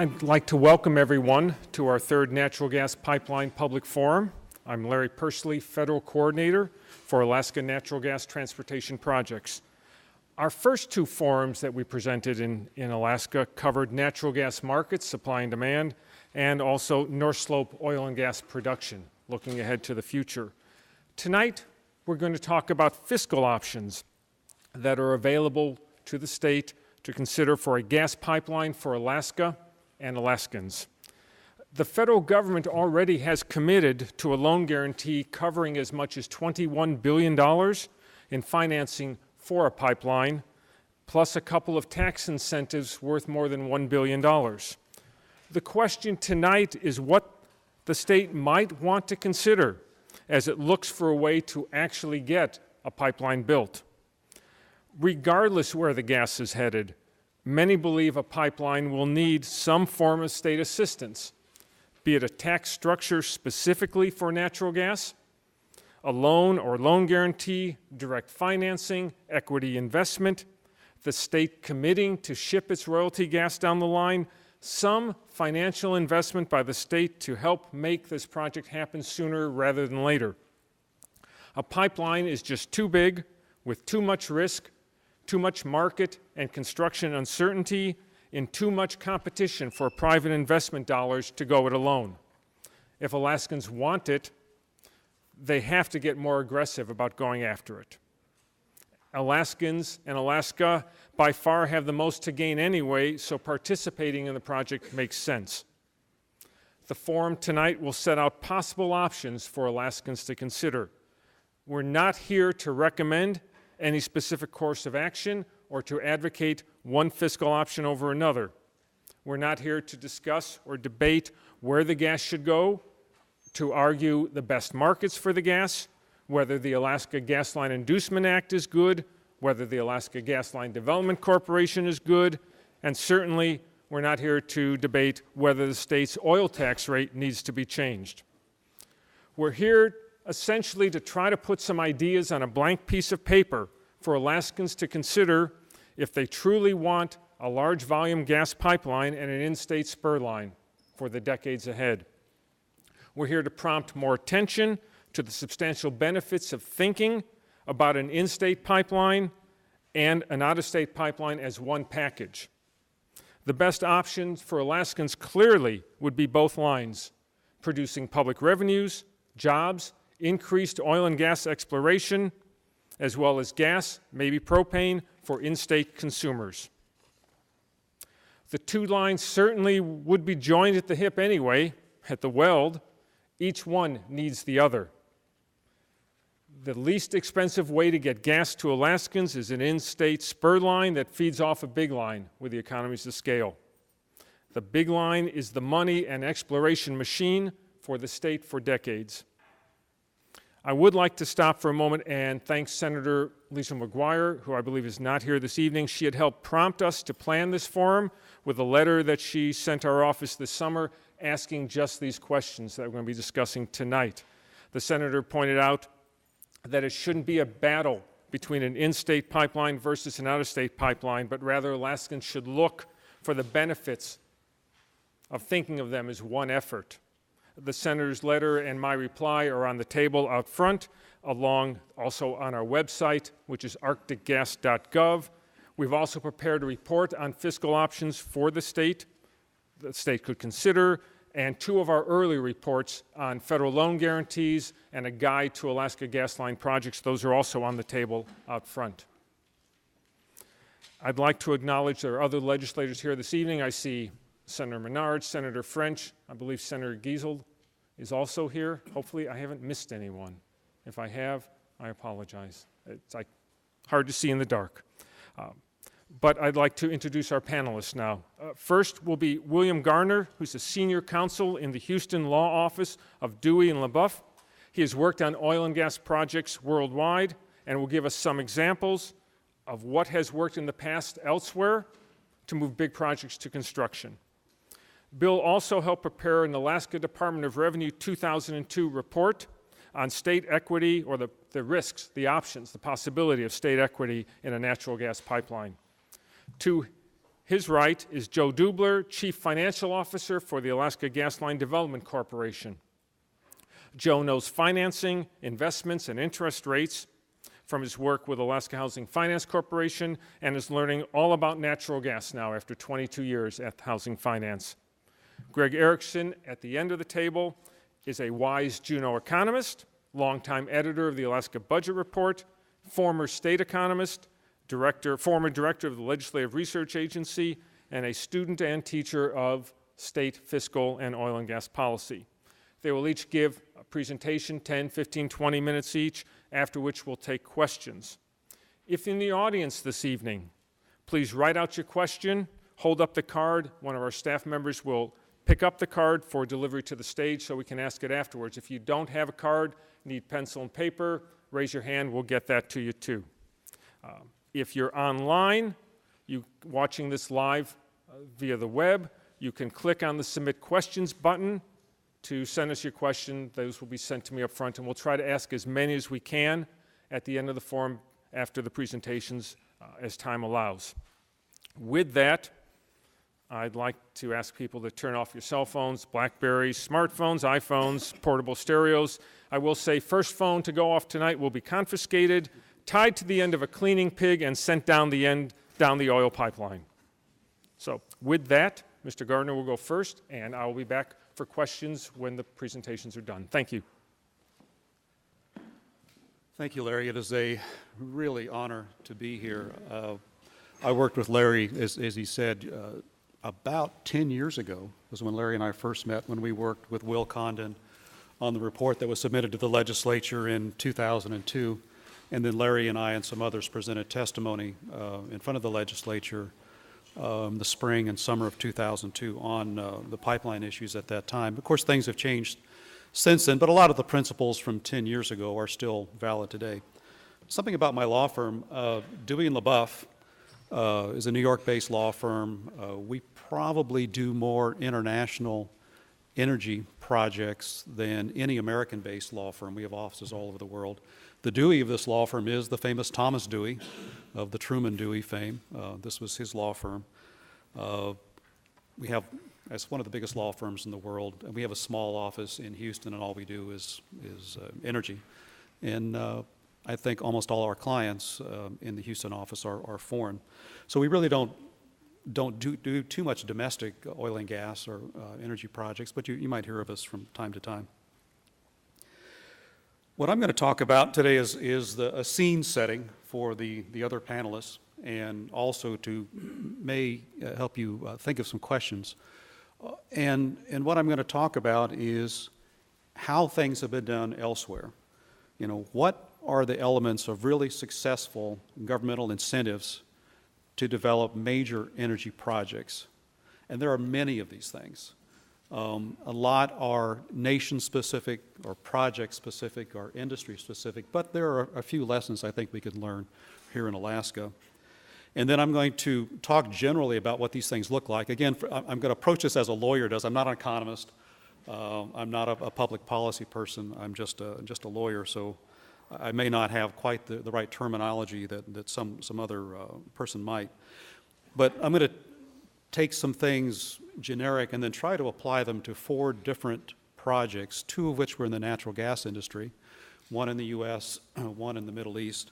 I'd like to welcome everyone to our third Natural Gas Pipeline Public Forum. I'm Larry Persley, Federal Coordinator for Alaska Natural Gas Transportation Projects. Our first two forums that we presented in Alaska covered natural gas markets, supply and demand, and also North Slope oil and gas production, looking ahead to the future. Tonight, we're going to talk about fiscal options that are available to the state to consider for a gas pipeline for Alaska and Alaskans. The federal government already has committed to a loan guarantee covering as much as $21 billion in financing for a pipeline, plus a couple of tax incentives worth more than $1 billion. The question tonight is what the state might want to consider as it looks for a way to actually get a pipeline built. Regardless where the gas is headed, many believe a pipeline will need some form of state assistance, be it a tax structure specifically for natural gas, a loan or loan guarantee, direct financing, equity investment, the state committing to ship its royalty gas down the line, some financial investment by the state to help make this project happen sooner rather than later. A pipeline is just too big, with too much risk, too much market and construction uncertainty, and too much competition for private investment dollars to go it alone. If Alaskans want it, they have to get more aggressive about going after it. Alaskans and Alaska by far have the most to gain anyway, so participating in the project makes sense. The forum tonight will set out possible options for Alaskans to consider. We're not here to recommend any specific course of action or to advocate one fiscal option over another. We're not here to discuss or debate where the gas should go, to argue the best markets for the gas, whether the Alaska Gas Line Inducement Act is good, whether the Alaska Gas Line Development Corporation is good, and certainly we're not here to debate whether the state's oil tax rate needs to be changed. We're here essentially to try to put some ideas on a blank piece of paper for Alaskans to consider if they truly want a large volume gas pipeline and an in-state spur line for the decades ahead. We're here to prompt more attention to the substantial benefits of thinking about an in-state pipeline and an out-of-state pipeline as one package. The best options for Alaskans clearly would be both lines, producing public revenues, jobs, increased oil and gas exploration, as well as gas, maybe propane, for in-state consumers. The two lines certainly would be joined at the hip anyway, at the weld. Each one needs the other. The least expensive way to get gas to Alaskans is an in-state spur line that feeds off a big line with the economies of scale. The big line is the money and exploration machine for the state for decades. I would like to stop for a moment and thank Senator Lisa McGuire, who I believe is not here this evening. She had helped prompt us to plan this forum with a letter that she sent our office this summer asking just these questions that we're going to be discussing tonight. The senator pointed out that it shouldn't be a battle between an in-state pipeline versus an out-of-state pipeline, but rather Alaskans should look for the benefits of thinking of them as one effort. The senator's letter and my reply are on the table out front, along also on our website, which is Arcticgas.gov. We've also prepared a report on fiscal options for the state could consider, and two of our early reports on federal loan guarantees and a guide to Alaska gas line projects. Those are also on the table out front. I'd like to acknowledge there are other legislators here this evening. I see Senator Menard, Senator French, I believe Senator Giesel is also here. Hopefully I haven't missed anyone. If I have, I apologize. It's like hard to see in the dark. But I'd like to introduce our panelists now. First will be William Garner, who's a senior counsel in the Houston Law Office of Dewey and LaBeouf. He has worked on oil and gas projects worldwide and will give us some examples of what has worked in the past elsewhere to move big projects to construction. Bill also helped prepare an Alaska Department of Revenue 2002 report on state equity, or the risks, the options, the possibility of state equity in a natural gas pipeline. To His right is Joe Dubler, Chief Financial Officer for the Alaska Gas Line Development Corporation. Joe knows financing, investments, and interest rates from his work with Alaska Housing Finance Corporation and is learning all about natural gas now after 22 years at Housing Finance. Greg Erickson, at the end of the table, is a wise Juneau economist, longtime editor of the Alaska Budget Report, former state economist, former director of the Legislative Research Agency, and a student and teacher of state fiscal and oil and gas policy. They will each give a presentation, 10, 15, 20 minutes each, after which we'll take questions. If in the audience this evening, please write out your question, hold up the card. One of our staff members will pick up the card for delivery to the stage so we can ask it afterwards. If you don't have a card, need pencil and paper, raise your hand, we'll get that to you too. If you're online, watching this live via the web, you can click on the Submit Questions button to send us your question. Those will be sent to me up front, and we'll try to ask as many as we can at the end of the forum after the presentations as time allows. With that, I'd like to ask people to turn off your cell phones, BlackBerries, smartphones, iPhones, portable stereos. I will say first phone to go off tonight will be confiscated, tied to the end of a cleaning pig, and sent down the oil pipeline. So with that, Mr. Gardner will go first, and I will be back for questions when the presentations are done. Thank you. Thank you, Larry. It is a really honor to be here. I worked with Larry, as he said, about 10 years ago was when Larry and I first met, when we worked with Will Condon on the report that was submitted to the legislature in 2002. And then Larry and I and some others presented testimony in front of the legislature the spring and summer of 2002 on the pipeline issues at that time. Of course, things have changed since then, but a lot of the principles from 10 years ago are still valid today. Something about my law firm, Dewey & LaBeouf is a New York-based law firm. We probably do more international energy projects than any American-based law firm. We have offices all over the world. The Dewey of this law firm is the famous Thomas Dewey of the Truman Dewey fame. This was his law firm. It's one of the biggest law firms in the world, and we have a small office in Houston, and all we do is energy. And I think almost all our clients in the Houston office are foreign. So we really don't do too much domestic oil and gas or energy projects, but you might hear of us from time to time. What I'm going to talk about today is a scene setting for the other panelists, and also may help you think of some questions. And what I'm going to talk about is how things have been done elsewhere. You know, what are the elements of really successful governmental incentives to develop major energy projects? And there are many of these things. A lot are nation-specific or project-specific or industry-specific, but there are a few lessons I think we could learn here in Alaska. And then I'm going to talk generally about what these things look like. Again, I'm going to approach this as a lawyer does. I'm not an economist. I'm not a public policy person. I'm just a lawyer, so I may not have quite the right terminology that some other person might. But I'm going to take some things generic and then try to apply them to 4 different projects, 2 of which were in the natural gas industry, one in the U.S., one in the Middle East.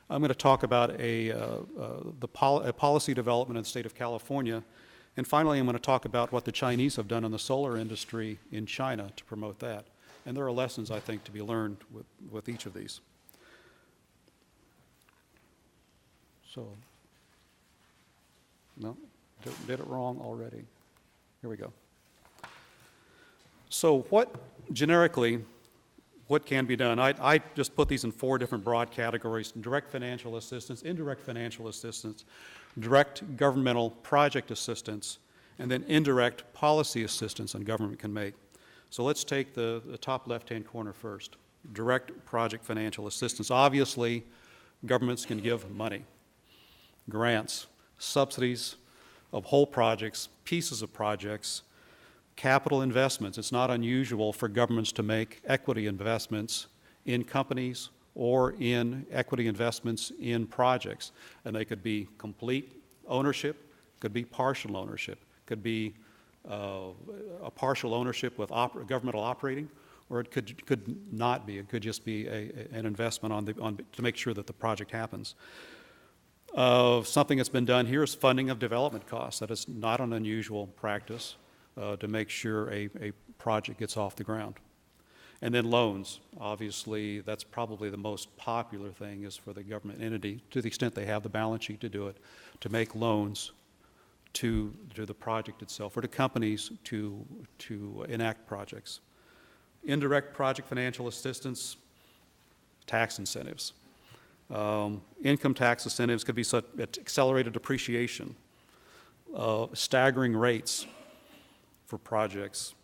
I'm going to talk about a policy development in the state of California. And finally, I'm going to talk about what the Chinese have done in the solar industry in China to promote that. And there are lessons, I think, to be learned with each of these. So, no, did it wrong already. Here we go. So generically, what can be done? I just put these in 4 different broad categories: direct financial assistance, indirect financial assistance, direct governmental project assistance, and then indirect policy assistance that government can make. So let's take the top left-hand corner first, direct project financial assistance. Obviously, governments can give money, grants, subsidies of whole projects, pieces of projects, capital investments. It's not unusual for governments to make equity investments in companies or in equity investments in projects. And they could be complete ownership, could be partial ownership, could be a partial ownership with governmental operating, or it could not be. It could just be an investment to make sure that the project happens. Something that's been done here is funding of development costs. That is not an unusual practice to make sure a project gets off the ground. And then loans. Obviously, that's probably the most popular thing is for the government entity, to the extent they have the balance sheet to do it, to make loans to the project itself or to companies to enact projects. Indirect project financial assistance, tax incentives. Income tax incentives could be such accelerated depreciation, staggering rates for projects,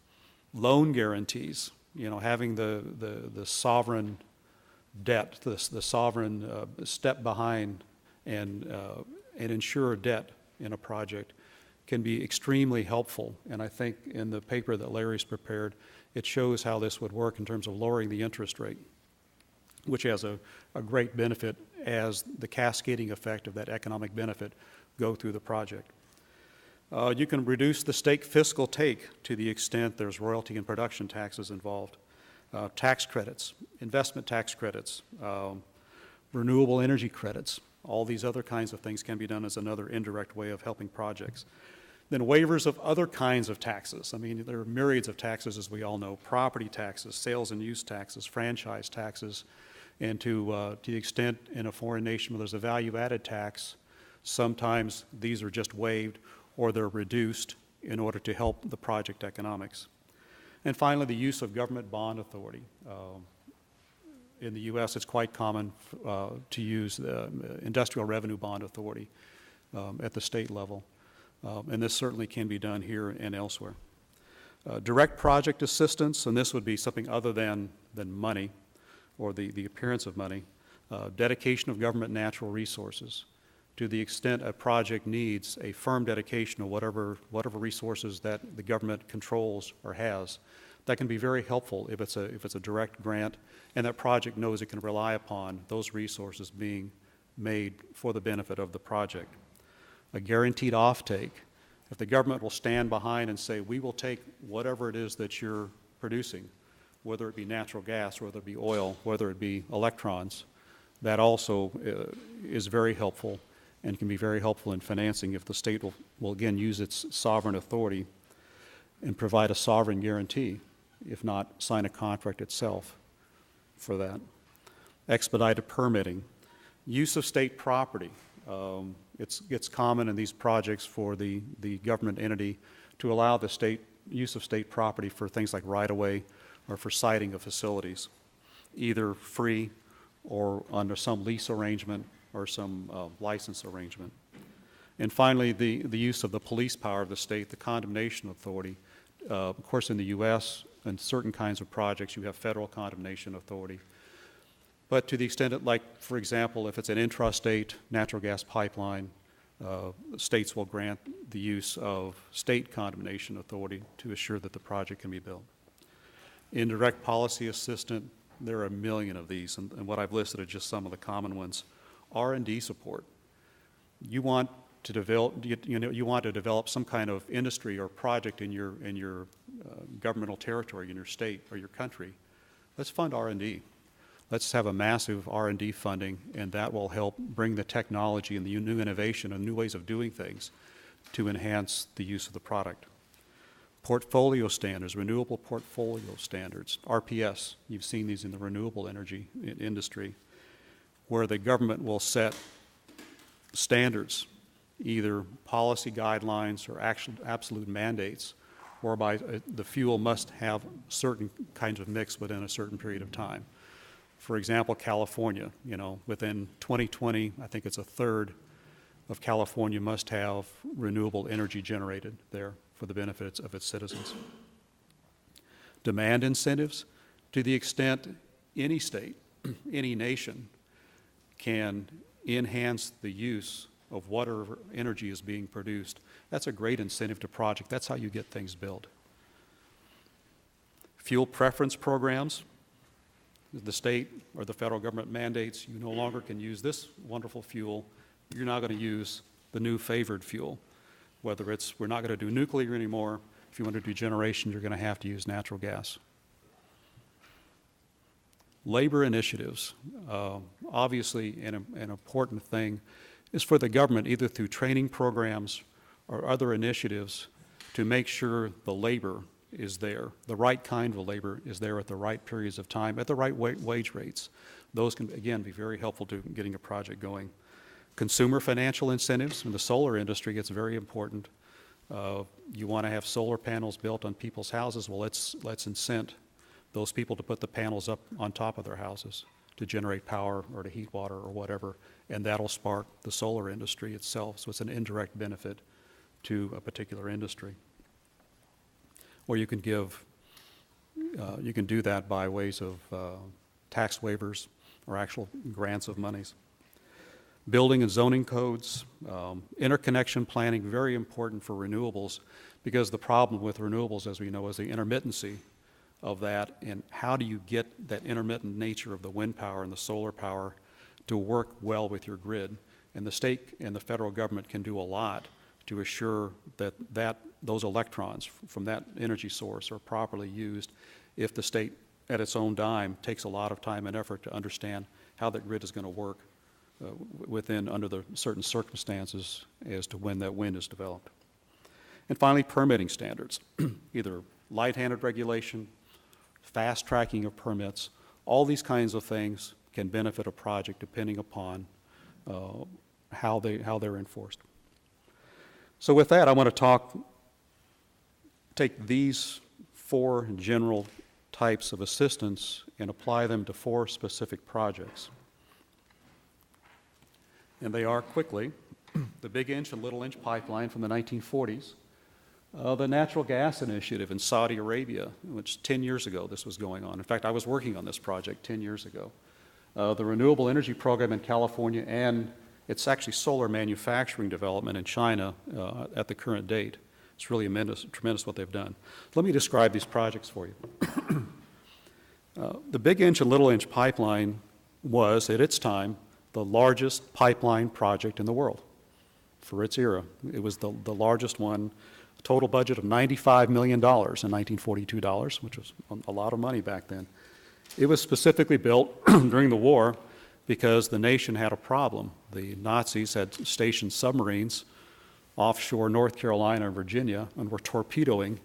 loan guarantees, having the sovereign debt, the sovereign step behind and ensure debt in a project can be extremely helpful. And I think in the paper that Larry's prepared, it shows how this would work in terms of lowering the interest rate, which has a great benefit as the cascading effect of that economic benefit go through the project. You can reduce the state fiscal take to the extent there's royalty and production taxes involved. Tax credits, investment tax credits, renewable energy credits, all these other kinds of things can be done as another indirect way of helping projects. Then waivers of other kinds of taxes. I mean, there are myriads of taxes, as we all know: property taxes, sales and use taxes, franchise taxes, and to the extent in a foreign nation where there's a value-added tax, sometimes these are just waived or they're reduced in order to help the project economics. And finally, the use of government bond authority. In the U.S., it's quite common to use the industrial revenue bond authority at the state level. And this certainly can be done here and elsewhere. Direct project assistance, and this would be something other than money or the appearance of money. Dedication of government natural resources. To the extent a project needs a firm dedication of whatever resources that the government controls or has, that can be very helpful if it's a direct grant and that project knows it can rely upon those resources being made for the benefit of the project. A guaranteed offtake. If the government will stand behind and say, we will take whatever it is that you're producing, whether it be natural gas, whether it be oil, whether it be electrons, that also is very helpful and can be very helpful in financing if the state will again use its sovereign authority and provide a sovereign guarantee, if not sign a contract itself for that. Expedited permitting. Use of state property. It's common in these projects for the government entity to allow the use of state property for things like right-of-way or for siting of facilities, either free or under some lease arrangement or some license arrangement. And finally, the use of the police power of the state, the condemnation authority. Of course, in the U.S., in certain kinds of projects, you have federal condemnation authority. But to the extent that, like, for example, if it's an intrastate natural gas pipeline, states will grant the use of state condemnation authority to assure that the project can be built. Indirect policy assistant, there are a million of these, and what I've listed are just some of the common ones. R&D support. You want to develop some kind of industry or project in your governmental territory, in your state or your country. Let's fund R&D. Let's have a massive R&D funding, and that will help bring the technology and the new innovation and new ways of doing things to enhance the use of the product. Portfolio standards, renewable portfolio standards, RPS. You've seen these in the renewable energy industry, where the government will set standards, either policy guidelines or absolute mandates, whereby the fuel must have certain kinds of mix within a certain period of time. For example, California, within 2020, I think it's a third of California must have renewable energy generated there for the benefits of its citizens. Demand incentives, to the extent any state, any nation can enhance the use of whatever energy is being produced, that's a great incentive to project. That's how you get things built. Fuel preference programs. The state or the federal government mandates you no longer can use this wonderful fuel. You're now going to use the new favored fuel. whether it's we're not going to do nuclear anymore. If you want to do generation, you're going to have to use natural gas. Labor initiatives, obviously an important thing is for the government, either through training programs or other initiatives, to make sure the labor is there, the right kind of labor is there at the right periods of time, at the right wage rates. Those can, again, be very helpful to getting a project going. Consumer financial incentives in the solar industry gets very important. You want to have solar panels built on people's houses, well, let's incent those people to put the panels up on top of their houses to generate power or to heat water or whatever, and that'll spark the solar industry itself, so it's an indirect benefit to a particular industry. Or you can give, you can do that by ways of tax waivers or actual grants of monies. Building and zoning codes, interconnection planning, very important for renewables, because the problem with renewables, as we know, is the intermittency of that, and how do you get that intermittent nature of the wind power and the solar power to work well with your grid? And the state and the federal government can do a lot to assure that those electrons from that energy source are properly used if the state at its own dime takes a lot of time and effort to understand how that grid is going to work under the certain circumstances as to when that wind is developed. And finally, permitting standards, either light-handed regulation, fast tracking of permits, all these kinds of things can benefit a project depending upon how they're enforced. So with that, I want to take these 4 general types of assistance and apply them to 4 specific projects. And they are, quickly, the Big Inch and Little Inch pipeline from the 1940s, the natural gas initiative in Saudi Arabia, which 10 years ago this was going on. In fact, I was working on this project 10 years ago. The renewable energy program in California, and it's actually solar manufacturing development in China at the current date. It's really tremendous what they've done. Let me describe these projects for you. The Big Inch and Little Inch pipeline was, at its time, the largest pipeline project in the world for its era. It was the largest one, total budget of $95 million in 1942 dollars, which was a lot of money back then. It was specifically built during the war because the nation had a problem. The Nazis had stationed submarines offshore North Carolina and Virginia and were torpedoing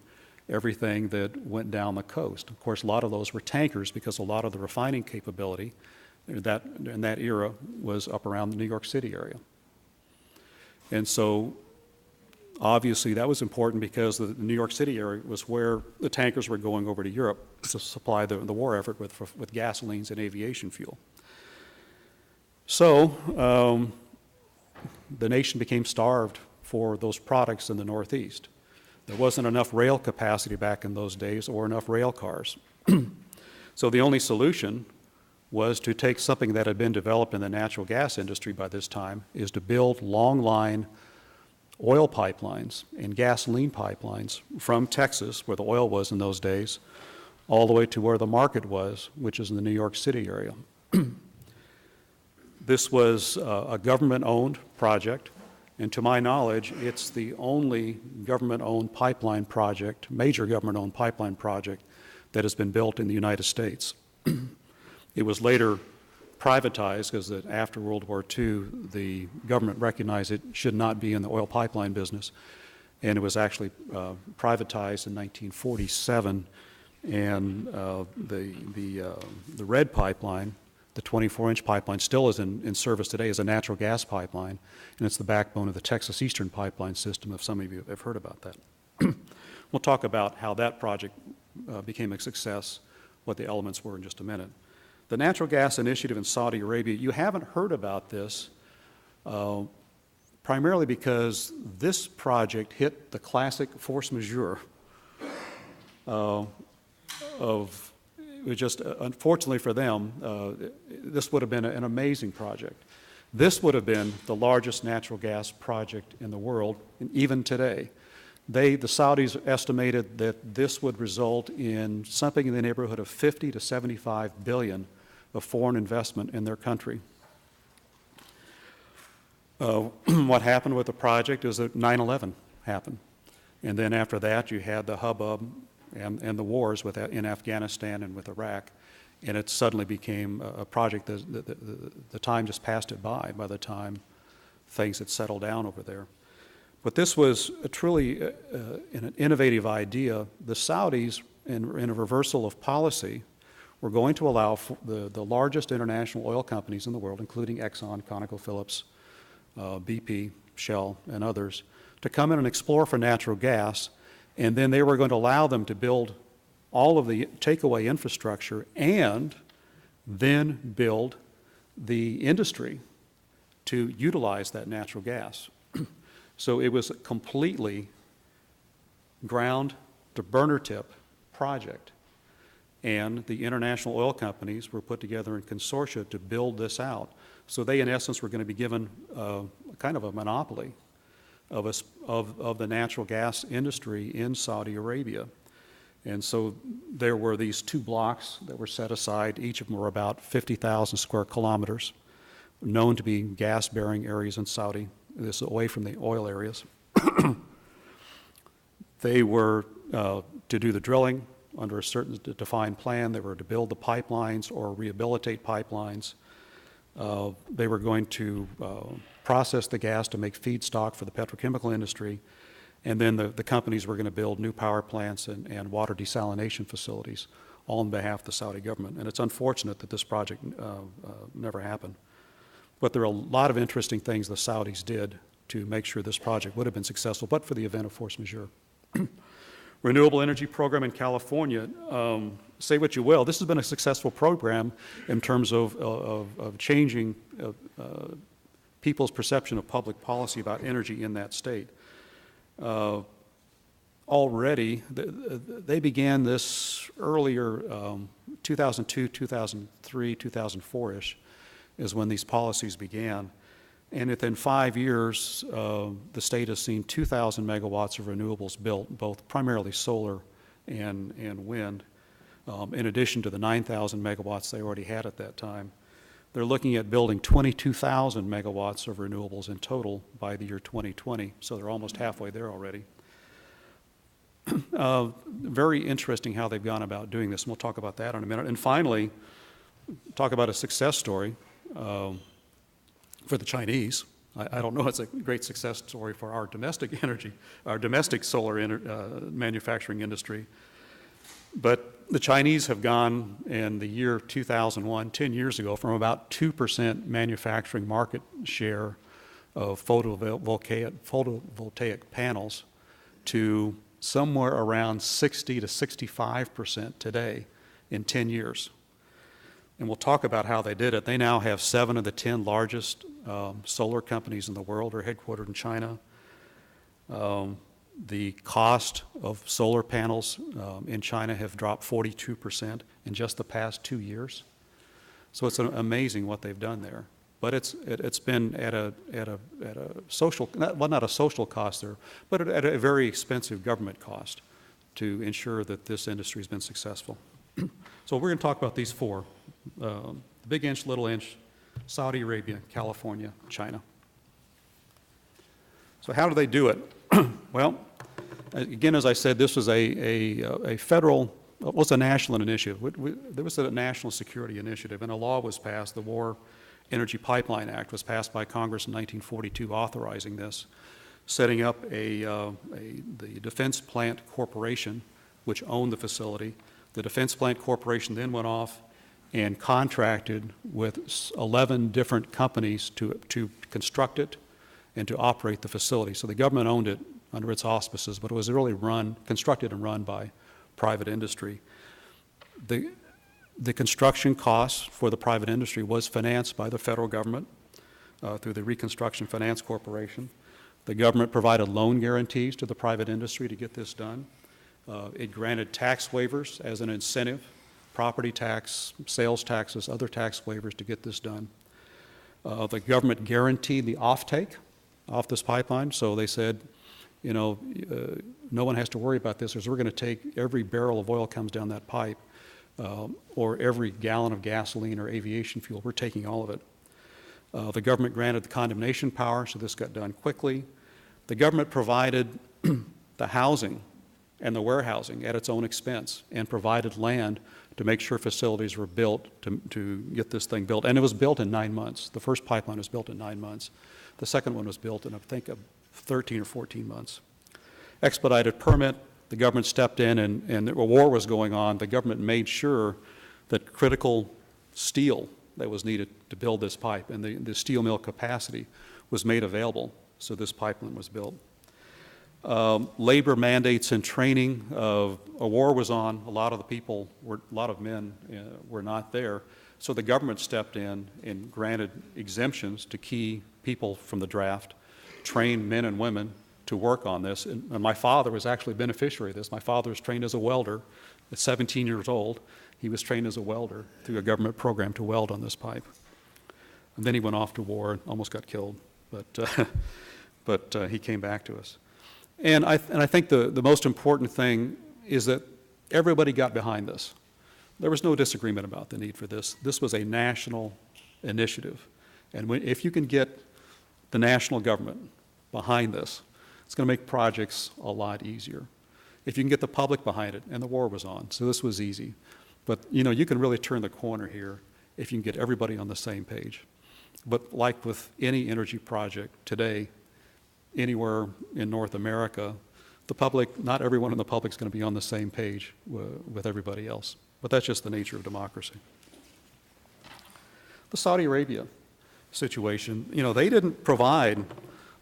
everything that went down the coast. Of course, a lot of those were tankers because a lot of the refining capability in that era was up around the New York City area. And so obviously that was important because the New York City area was where the tankers were going over to Europe to supply the war effort with gasolines and aviation fuel. So the nation became starved for those products in the Northeast. There wasn't enough rail capacity back in those days or enough rail cars. So the only solution was to take something that had been developed in the natural gas industry by this time, is to build long line oil pipelines and gasoline pipelines from Texas, where the oil was in those days, all the way to where the market was, which is in the New York City area. This was a government-owned project, and to my knowledge, it's the only government-owned pipeline project, major government-owned pipeline project, that has been built in the United States. It was later privatized because after World War II, the government recognized it should not be in the oil pipeline business, and it was actually privatized in 1947. And the red pipeline, the 24-inch pipeline, still is in service today as a natural gas pipeline, and it's the backbone of the Texas Eastern pipeline system, if some of you have heard about that. We'll talk about how that project became a success, what the elements were in just a minute. The natural gas initiative in Saudi Arabia, you haven't heard about this primarily because this project hit the classic force majeure unfortunately for them, this would have been an amazing project. This would have been the largest natural gas project in the world, and even today. The Saudis estimated that this would result in something in the neighborhood of 50 to 75 billion of foreign investment in their country. What happened with the project is that 9/11 happen. And then after that, you had the hubbub and the wars in Afghanistan and with Iraq, and it suddenly became a project that the time just passed it by the time things had settled down over there. But this was truly an innovative idea. The Saudis, in a reversal of policy, were going to allow the largest international oil companies in the world, including Exxon, ConocoPhillips, BP, Shell, and others, to come in and explore for natural gas, and then they were going to allow them to build all of the takeaway infrastructure and then build the industry to utilize that natural gas. So it was a completely ground to burner tip project. And the international oil companies were put together in consortia to build this out. So they, in essence, were going to be given kind of a monopoly of the natural gas industry in Saudi Arabia. And so there were these two blocks that were set aside. Each of them were about 50,000 square kilometers, known to be gas-bearing areas in Saudi. This is away from the oil areas. They were to do the drilling under a certain defined plan. They were to build the pipelines or rehabilitate pipelines. They were going to process the gas to make feedstock for the petrochemical industry. And then the companies were going to build new power plants and water desalination facilities, all on behalf of the Saudi government. And it's unfortunate that this project never happened. But there are a lot of interesting things the Saudis did to make sure this project would have been successful, but for the event of force majeure. Renewable energy program in California, say what you will, this has been a successful program in terms of changing people's perception of public policy about energy in that state. Already, they began this earlier, 2002, 2003, 2004-ish, is when these policies began. And within 5 years, the state has seen 2,000 megawatts of renewables built, both primarily solar and wind, in addition to the 9,000 megawatts they already had at that time. They're looking at building 22,000 megawatts of renewables in total by the year 2020, so they're almost halfway there already. Very interesting how they've gone about doing this, and we'll talk about that in a minute. And finally, talk about a success story for the Chinese. I don't know it's a great success story for our domestic energy, our domestic solar manufacturing industry. But the Chinese have gone in the year 2001, 10 years ago, from about 2% manufacturing market share of photovoltaic panels to somewhere around 60 to 65% today in 10 years. And we'll talk about how they did it. They now have 7 of the 10 largest solar companies in the world are headquartered in China. The cost of solar panels in China have dropped 42% in just the past 2 years. So it's amazing what they've done there. But it's been at a social, not a social cost there, but at a very expensive government cost to ensure that this industry has been successful. So we're going to talk about these four: the big inch, little inch, Saudi Arabia, California, China. So how do they do it? Well, again, as I said, this was a federal, it was a national initiative. There was a national security initiative, and a law was passed. The War Energy Pipeline Act was passed by Congress in 1942, authorizing this, setting up the Defense Plant Corporation, which owned the facility. The Defense Plant Corporation then went off and contracted with 11 different companies to construct it and to operate the facility. So the government owned it under its auspices, but it was really constructed and run by private industry. The construction costs for the private industry was financed by the federal government through the Reconstruction Finance Corporation. The government provided loan guarantees to the private industry to get this done. It granted tax waivers as an incentive, property tax, sales taxes, other tax waivers to get this done. The government guaranteed the offtake off this pipeline, so they said, you know, no one has to worry about this, because we're going to take every barrel of oil comes down that pipe, or every gallon of gasoline or aviation fuel, we're taking all of it. The government granted the condemnation power, so this got done quickly. The government provided the housing and the warehousing at its own expense and provided land to make sure facilities were built to get this thing built. And it was built in 9 months. The first pipeline was built in 9 months. The second one was built in, I think, 13 or 14 months. Expedited permit, the government stepped in, and a war was going on. The government made sure that critical steel that was needed to build this pipe and the steel mill capacity was made available, so this pipeline was built. Labor mandates and training, a war was on. A lot of men were not there. So the government stepped in and granted exemptions to key people from the draft, trained men and women to work on this. And my father was actually a beneficiary of this. My father was trained as a welder at 17 years old. He was trained as a welder through a government program to weld on this pipe. And then he went off to war and almost got killed, but he came back to us. And I think the most important thing is that everybody got behind this. There was no disagreement about the need for this. This was a national initiative. And if you can get the national government behind this, it's going to make projects a lot easier. If you can get the public behind it, and the war was on, so this was easy. But you can really turn the corner here if you can get everybody on the same page. But like with any energy project today, anywhere in North America, the public, not everyone in the public is going to be on the same page with everybody else. But that's just the nature of democracy. The Saudi Arabia situation, they didn't provide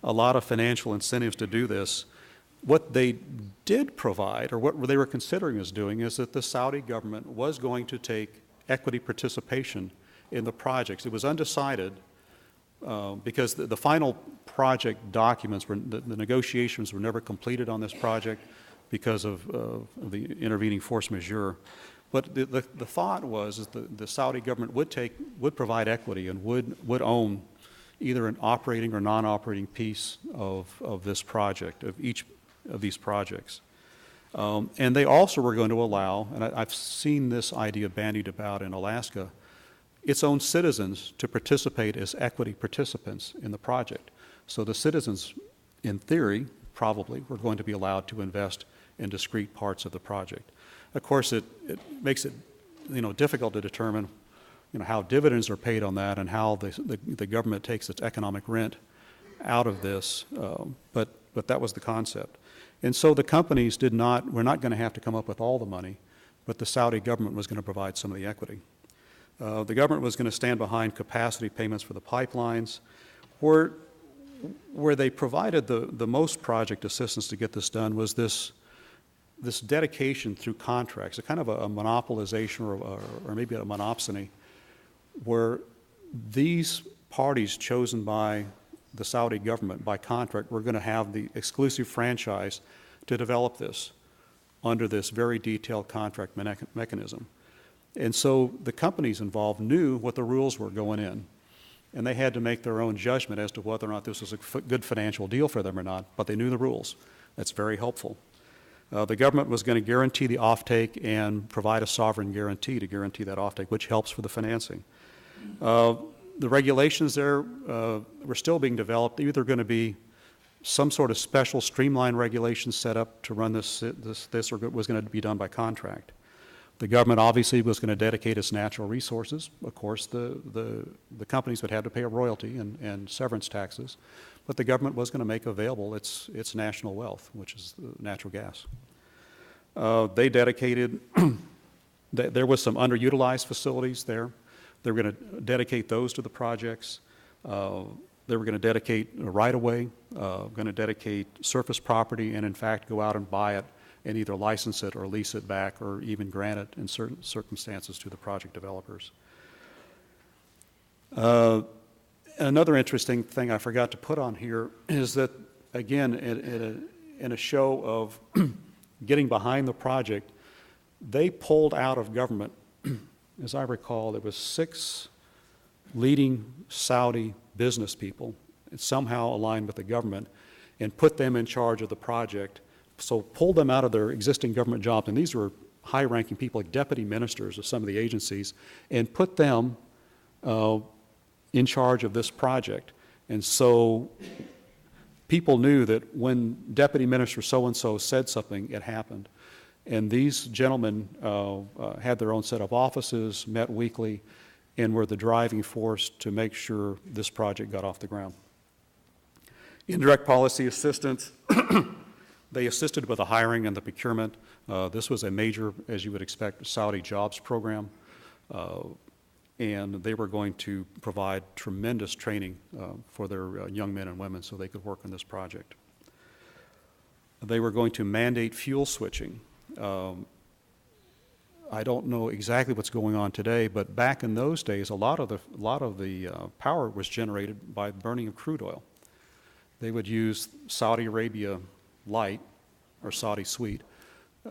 a lot of financial incentives to do this. What they did provide, or what they were considering as doing, is that the Saudi government was going to take equity participation in the projects. It was undecided because the final project documents, the negotiations were never completed on this project because of the intervening force majeure. But the thought was that the Saudi government would provide equity and would own either an operating or non-operating piece of this project, of each of these projects. And they also were going to allow, and I've seen this idea bandied about in Alaska, its own citizens to participate as equity participants in the project. So the citizens, in theory, probably were going to be allowed to invest in discrete parts of the project. Of course, it makes it difficult to determine how dividends are paid on that and how the government takes its economic rent out of this, but that was the concept. And so the companies were not going to have to come up with all the money, but the Saudi government was going to provide some of the equity. The government was going to stand behind capacity payments for the pipelines. Where they provided the most project assistance to get this done was this dedication through contracts, a kind of a monopolization or maybe a monopsony, where these parties chosen by the Saudi government by contract were going to have the exclusive franchise to develop this under this very detailed contract mechanism. And so the companies involved knew what the rules were going in, and they had to make their own judgment as to whether or not this was a good financial deal for them or not, but they knew the rules. That's very helpful. The government was going to guarantee the offtake and provide a sovereign guarantee to guarantee that offtake, which helps for the financing. The regulations there were still being developed. Either going to be some sort of special streamlined regulations set up to run this or was going to be done by contract. The government obviously was going to dedicate its natural resources. Of course, the companies would have to pay a royalty and severance taxes, but the government was going to make available its national wealth, which is natural gas. They dedicated, there was some underutilized facilities there. They were going to dedicate those to the projects. They were going to dedicate a right-of-way, going to dedicate surface property, and in fact go out and buy it and either license it or lease it back or even grant it in certain circumstances to the project developers. Another interesting thing I forgot to put on here is that, again, in a show of getting behind the project, they pulled out of government. As I recall, there was 6 leading Saudi business people somehow aligned with the government and put them in charge of the project. So pulled them out of their existing government jobs, and these were high-ranking people like deputy ministers of some of the agencies, and put them in charge of this project. And so people knew that when Deputy Minister so-and-so said something, it happened. And these gentlemen had their own set of offices, met weekly, and were the driving force to make sure this project got off the ground. Indirect policy assistance, they assisted with the hiring and the procurement. This was a major, as you would expect, Saudi jobs program. And they were going to provide tremendous training for their young men and women so they could work on this project. They were going to mandate fuel switching. I don't know exactly what's going on today, but back in those days, a lot of the power was generated by burning of crude oil. They would use Saudi Arabia light or Saudi sweet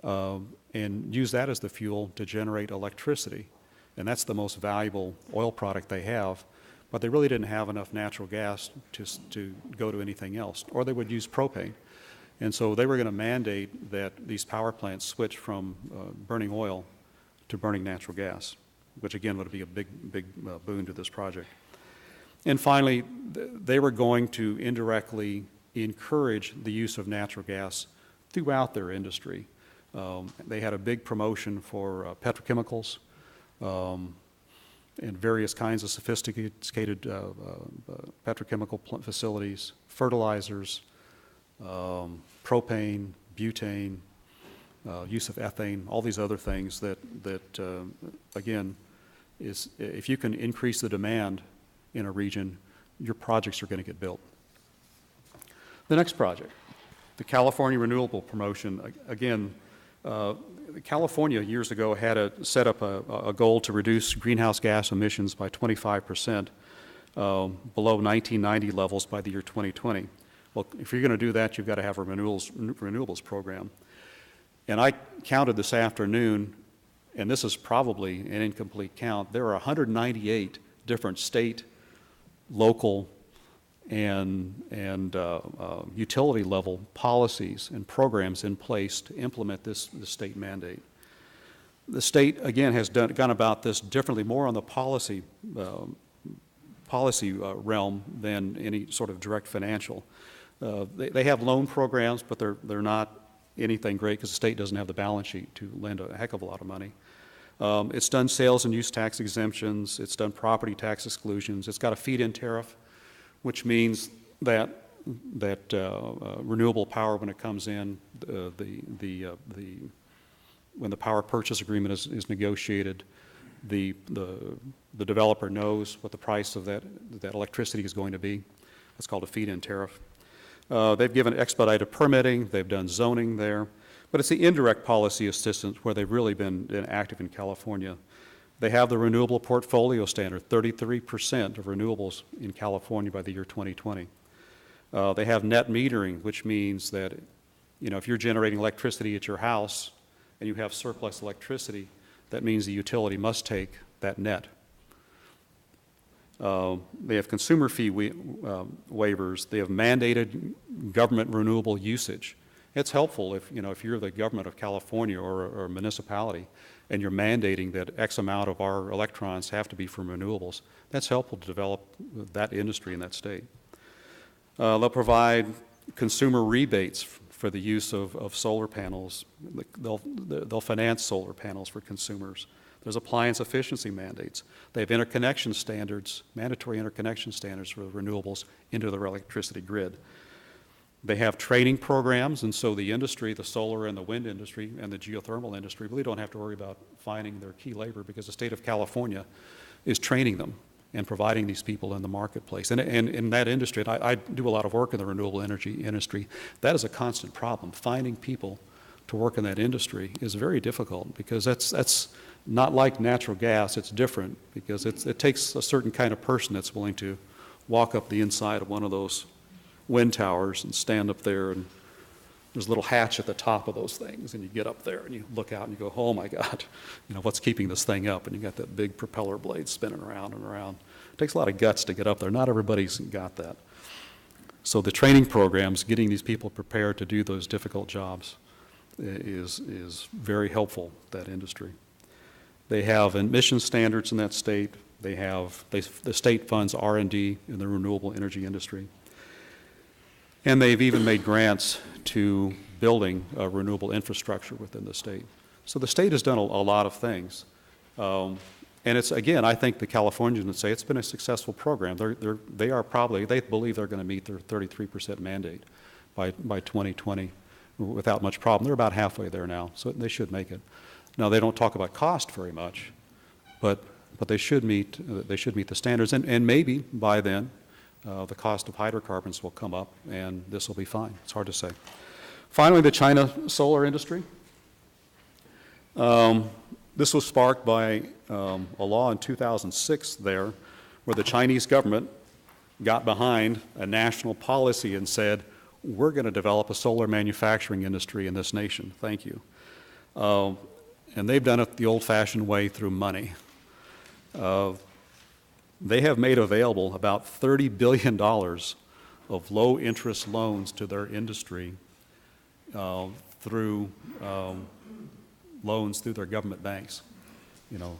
and use that as the fuel to generate electricity. And that's the most valuable oil product they have, but they really didn't have enough natural gas to go to anything else, or they would use propane. And so they were going to mandate that these power plants switch from burning oil to burning natural gas, which again would be a big boon to this project. And finally, they were going to indirectly encourage the use of natural gas throughout their industry. They had a big promotion for petrochemicals, and various kinds of sophisticated petrochemical facilities, fertilizers, propane, butane, use of ethane, all these other things that again, if you can increase the demand in a region, your projects are going to get built. The next project, the California Renewable Promotion, again, California years ago had set up a goal to reduce greenhouse gas emissions by 25% below 1990 levels by the year 2020. Well, if you're going to do that, you've got to have a renewables program. And I counted this afternoon, and this is probably an incomplete count, there are 198 different state, local, and utility level policies and programs in place to implement this state mandate. The state, again, has gone about this differently, more on the policy realm than any sort of direct financial. They have loan programs, but they're not anything great because the state doesn't have the balance sheet to lend a heck of a lot of money. It's done sales and use tax exemptions. It's done property tax exclusions. It's got a feed-in tariff, which means that renewable power, when it comes in, when the power purchase agreement is negotiated, the developer knows what the price of that electricity is going to be. That's called a feed-in tariff. They've given expedited permitting. They've done zoning there. But it's the indirect policy assistance where they've really been active in California. They have the renewable portfolio standard, 33% of renewables in California by the year 2020. They have net metering, which means that, if you're generating electricity at your house and you have surplus electricity, that means the utility must take that net. They have consumer fee waivers. They have mandated government renewable usage. It's helpful if you're the government of California or a municipality and you're mandating that X amount of our electrons have to be from renewables. That's helpful to develop that industry in that state. They'll provide consumer rebates for the use of solar panels. They'll finance solar panels for consumers. There's appliance efficiency mandates. They have interconnection standards, mandatory interconnection standards for renewables into their electricity grid. They have training programs, and so the industry, the solar and the wind industry and the geothermal industry really don't have to worry about finding their key labor because the state of California is training them and providing these people in the marketplace. And in that industry, and I do a lot of work in the renewable energy industry, that is a constant problem. Finding people to work in that industry is very difficult because that's not like natural gas. It's different because it takes a certain kind of person that's willing to walk up the inside of one of those wind towers and stand up there, and there's a little hatch at the top of those things, and you get up there and you look out and you go, oh my God, what's keeping this thing up? And you got that big propeller blade spinning around and around. It takes a lot of guts to get up there. Not everybody's got that. So the training programs, getting these people prepared to do those difficult jobs is very helpful to that industry. They have emission standards in that state. The state funds R&D in the renewable energy industry. And they've even made grants to building renewable infrastructure within the state. So the state has done a lot of things. And it's, again, I think the Californians would say it's been a successful program. They believe they're going to meet their 33% mandate by 2020 without much problem. They're about halfway there now, so they should make it. Now, they don't talk about cost very much, but they should meet the standards, and maybe by then the cost of hydrocarbons will come up, and this will be fine. It's hard to say. Finally, the China solar industry. This was sparked by a law in 2006 there, where the Chinese government got behind a national policy and said, we're going to develop a solar manufacturing industry in this nation. Thank you. And they've done it the old-fashioned way through money. They have made available about $30 billion of low-interest loans to their industry through loans through their government banks. You know,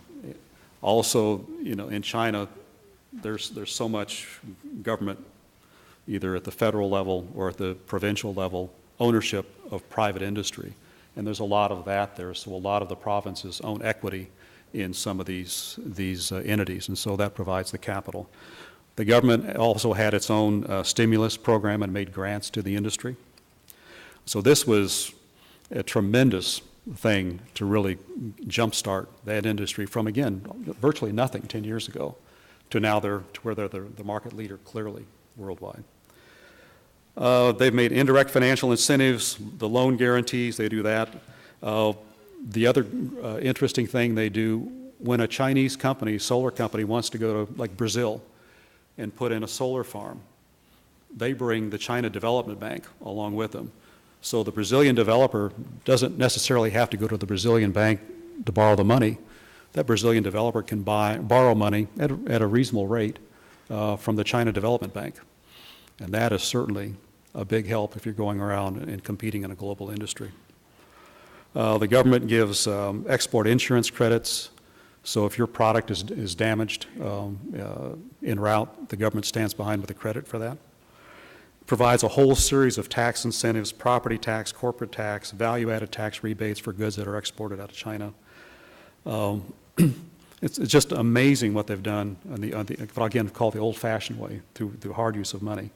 also, you know, in China, there's so much government, either at the federal level or at the provincial level, ownership of private industry. And there's a lot of that there, so a lot of the provinces own equity in some of these entities, and so that provides the capital. The government also had its own stimulus program and made grants to the industry. So this was a tremendous thing to really jumpstart that industry from, again, virtually nothing 10 years ago to now to where they're the market leader clearly worldwide. They've made indirect financial incentives, the loan guarantees, they do that. The other interesting thing they do, when a Chinese company, solar company, wants to go to like Brazil and put in a solar farm, they bring the China Development Bank along with them. So the Brazilian developer doesn't necessarily have to go to the Brazilian bank to borrow the money. That Brazilian developer can borrow money at a reasonable rate from the China Development Bank. And that is certainly a big help if you're going around and competing in a global industry. The government gives export insurance credits. So if your product is damaged en route, the government stands behind with a credit for that. Provides a whole series of tax incentives, property tax, corporate tax, value-added tax rebates for goods that are exported out of China. It's just amazing what they've done on the what I again call the old-fashioned way, through hard use of money.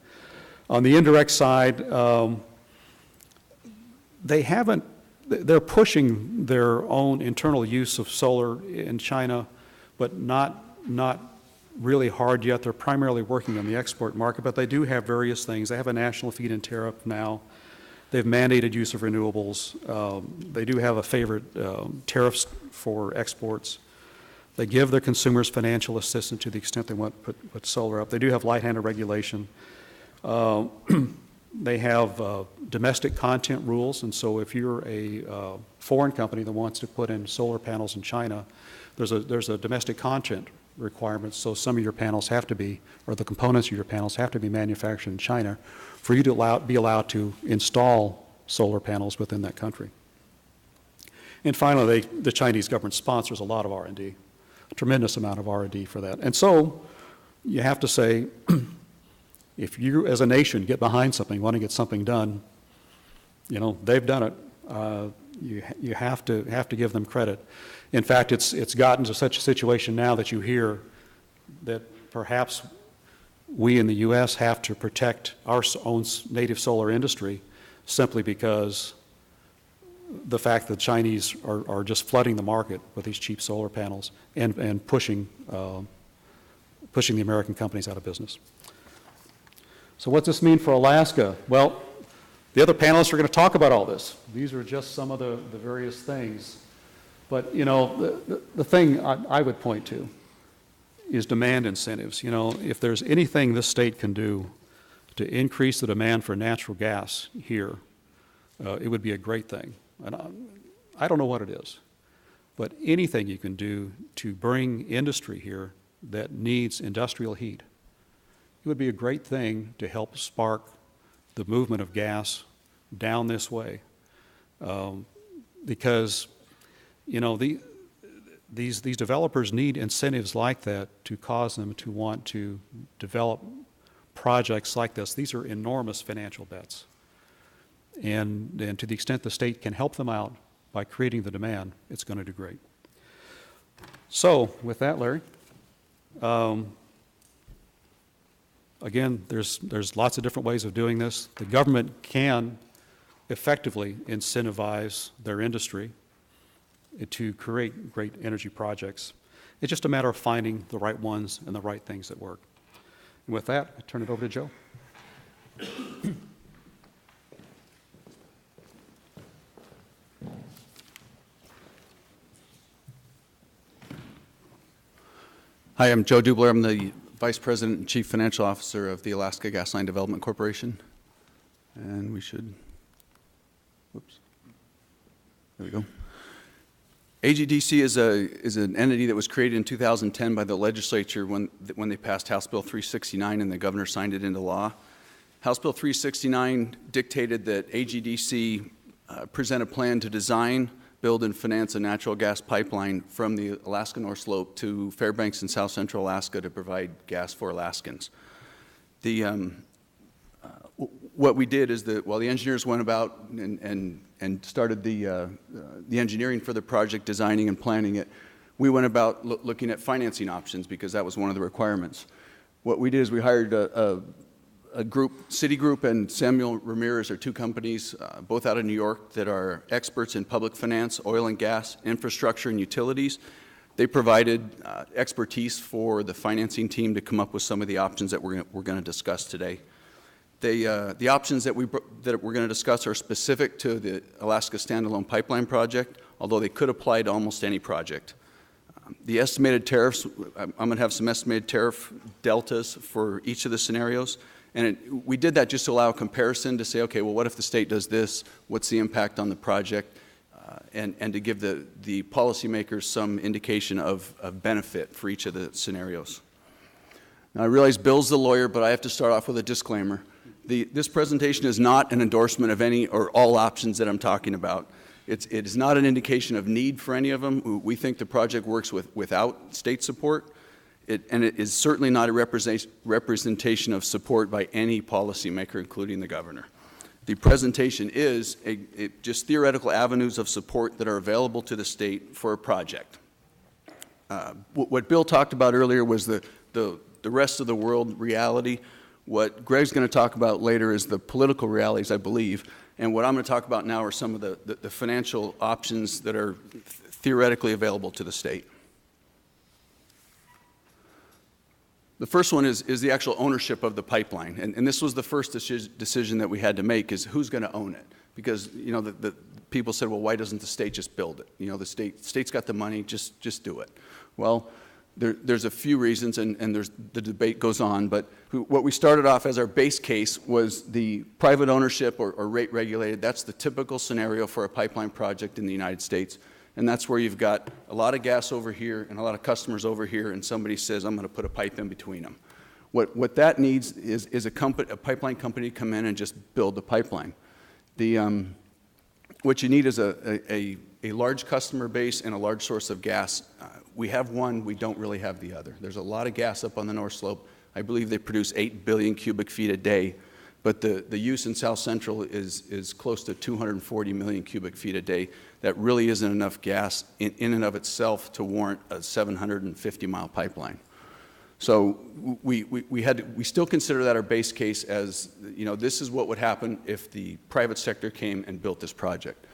On the indirect side, they're pushing their own internal use of solar in China, but not really hard yet. They're primarily working on the export market, but they do have various things. They have a national feed-in tariff now. They've mandated use of renewables. They do have a favorite tariffs for exports. They give their consumers financial assistance to the extent they want to put solar up. They do have light-handed regulation. They have domestic content rules, and so if you're a foreign company that wants to put in solar panels in China, there's a domestic content requirement, so some of your panels have to be, or the components of your panels have to be manufactured in China for you to be allowed to install solar panels within that country. And finally, the Chinese government sponsors a lot of R&D, a tremendous amount of R&D for that. And so you have to say, if you as a nation get behind something, want to get something done, you know, they've done it. You have to give them credit. In fact, it's gotten to such a situation now that you hear that perhaps we in the U.S. have to protect our own native solar industry simply because the fact that Chinese are just flooding the market with these cheap solar panels and pushing the American companies out of business. So what's this mean for Alaska? Well, the other panelists are going to talk about all this. These are just some of the various things. But, you know, the thing I would point to is demand incentives. You know, if there's anything this state can do to increase the demand for natural gas here, it would be a great thing. And I don't know what it is, but anything you can do to bring industry here that needs industrial heat, it would be a great thing to help spark the movement of gas down this way. Because, you know, these developers need incentives like that to cause them to want to develop projects like this, these are enormous financial bets. And to the extent the state can help them out by creating the demand, it's going to do great. So with that, Larry, again, there's lots of different ways of doing this. The government can effectively incentivize their industry to create great energy projects. It's just a matter of finding the right ones and the right things that work. And with that, I turn it over to Joe. Hi, I'm Joe Dubler. I'm the Vice President and Chief Financial Officer of the Alaska Gasline Development Corporation. And we should, whoops, there we go. AGDC is an entity that was created in 2010 by the legislature when they passed House Bill 369 and the governor signed it into law. House Bill 369 dictated that AGDC present a plan to design, build, and finance a natural gas pipeline from the Alaska North Slope to Fairbanks in south central Alaska to provide gas for Alaskans. What we did is that while the engineers went about and started the engineering for the project, designing and planning it, we went about looking at financing options because that was one of the requirements. What we did is we hired a group, Citigroup and Samuel Ramirez are two companies, both out of New York, that are experts in public finance, oil and gas, infrastructure, and utilities. They provided expertise for the financing team to come up with some of the options that we're going to discuss today. The options that we're going to discuss are specific to the Alaska Standalone Pipeline Project, although they could apply to almost any project. The estimated tariffs, I'm going to have some estimated tariff deltas for each of the scenarios. And we did that just to allow a comparison to say, okay, well, what if the state does this? What's the impact on the project? And to give the policymakers some indication of benefit for each of the scenarios. Now, I realize Bill's the lawyer, but I have to start off with a disclaimer. This presentation is not an endorsement of any or all options that I'm talking about. It is not an indication of need for any of them. We think the project works without state support. And it is certainly not a representation of support by any policymaker, including the governor. The presentation is just theoretical avenues of support that are available to the state for a project. What Bill talked about earlier was the rest of the world reality. What Greg's going to talk about later is the political realities, I believe. And what I'm going to talk about now are some of the financial options that are theoretically available to the state. The first one is the actual ownership of the pipeline. And this was the first decision that we had to make, is who's going to own it. Because, you know, the people said, well, why doesn't the state just build it? You know, the state's got the money, just do it. Well, there's a few reasons, and the debate goes on. But what we started off as our base case was the private ownership or rate regulated. That's the typical scenario for a pipeline project in the United States. And that's where you've got a lot of gas over here and a lot of customers over here, and somebody says, I'm going to put a pipe in between them. What that needs is a pipeline company to come in and just build the pipeline. What you need is a large customer base and a large source of gas. We have one, we don't really have the other. There's a lot of gas up on the North Slope. I believe they produce 8 billion cubic feet a day, but the use in South Central is close to 240 million cubic feet a day. That really isn't enough gas in and of itself to warrant a 750-mile pipeline. So we still consider that our base case as, you know, this is what would happen if the private sector came and built this project.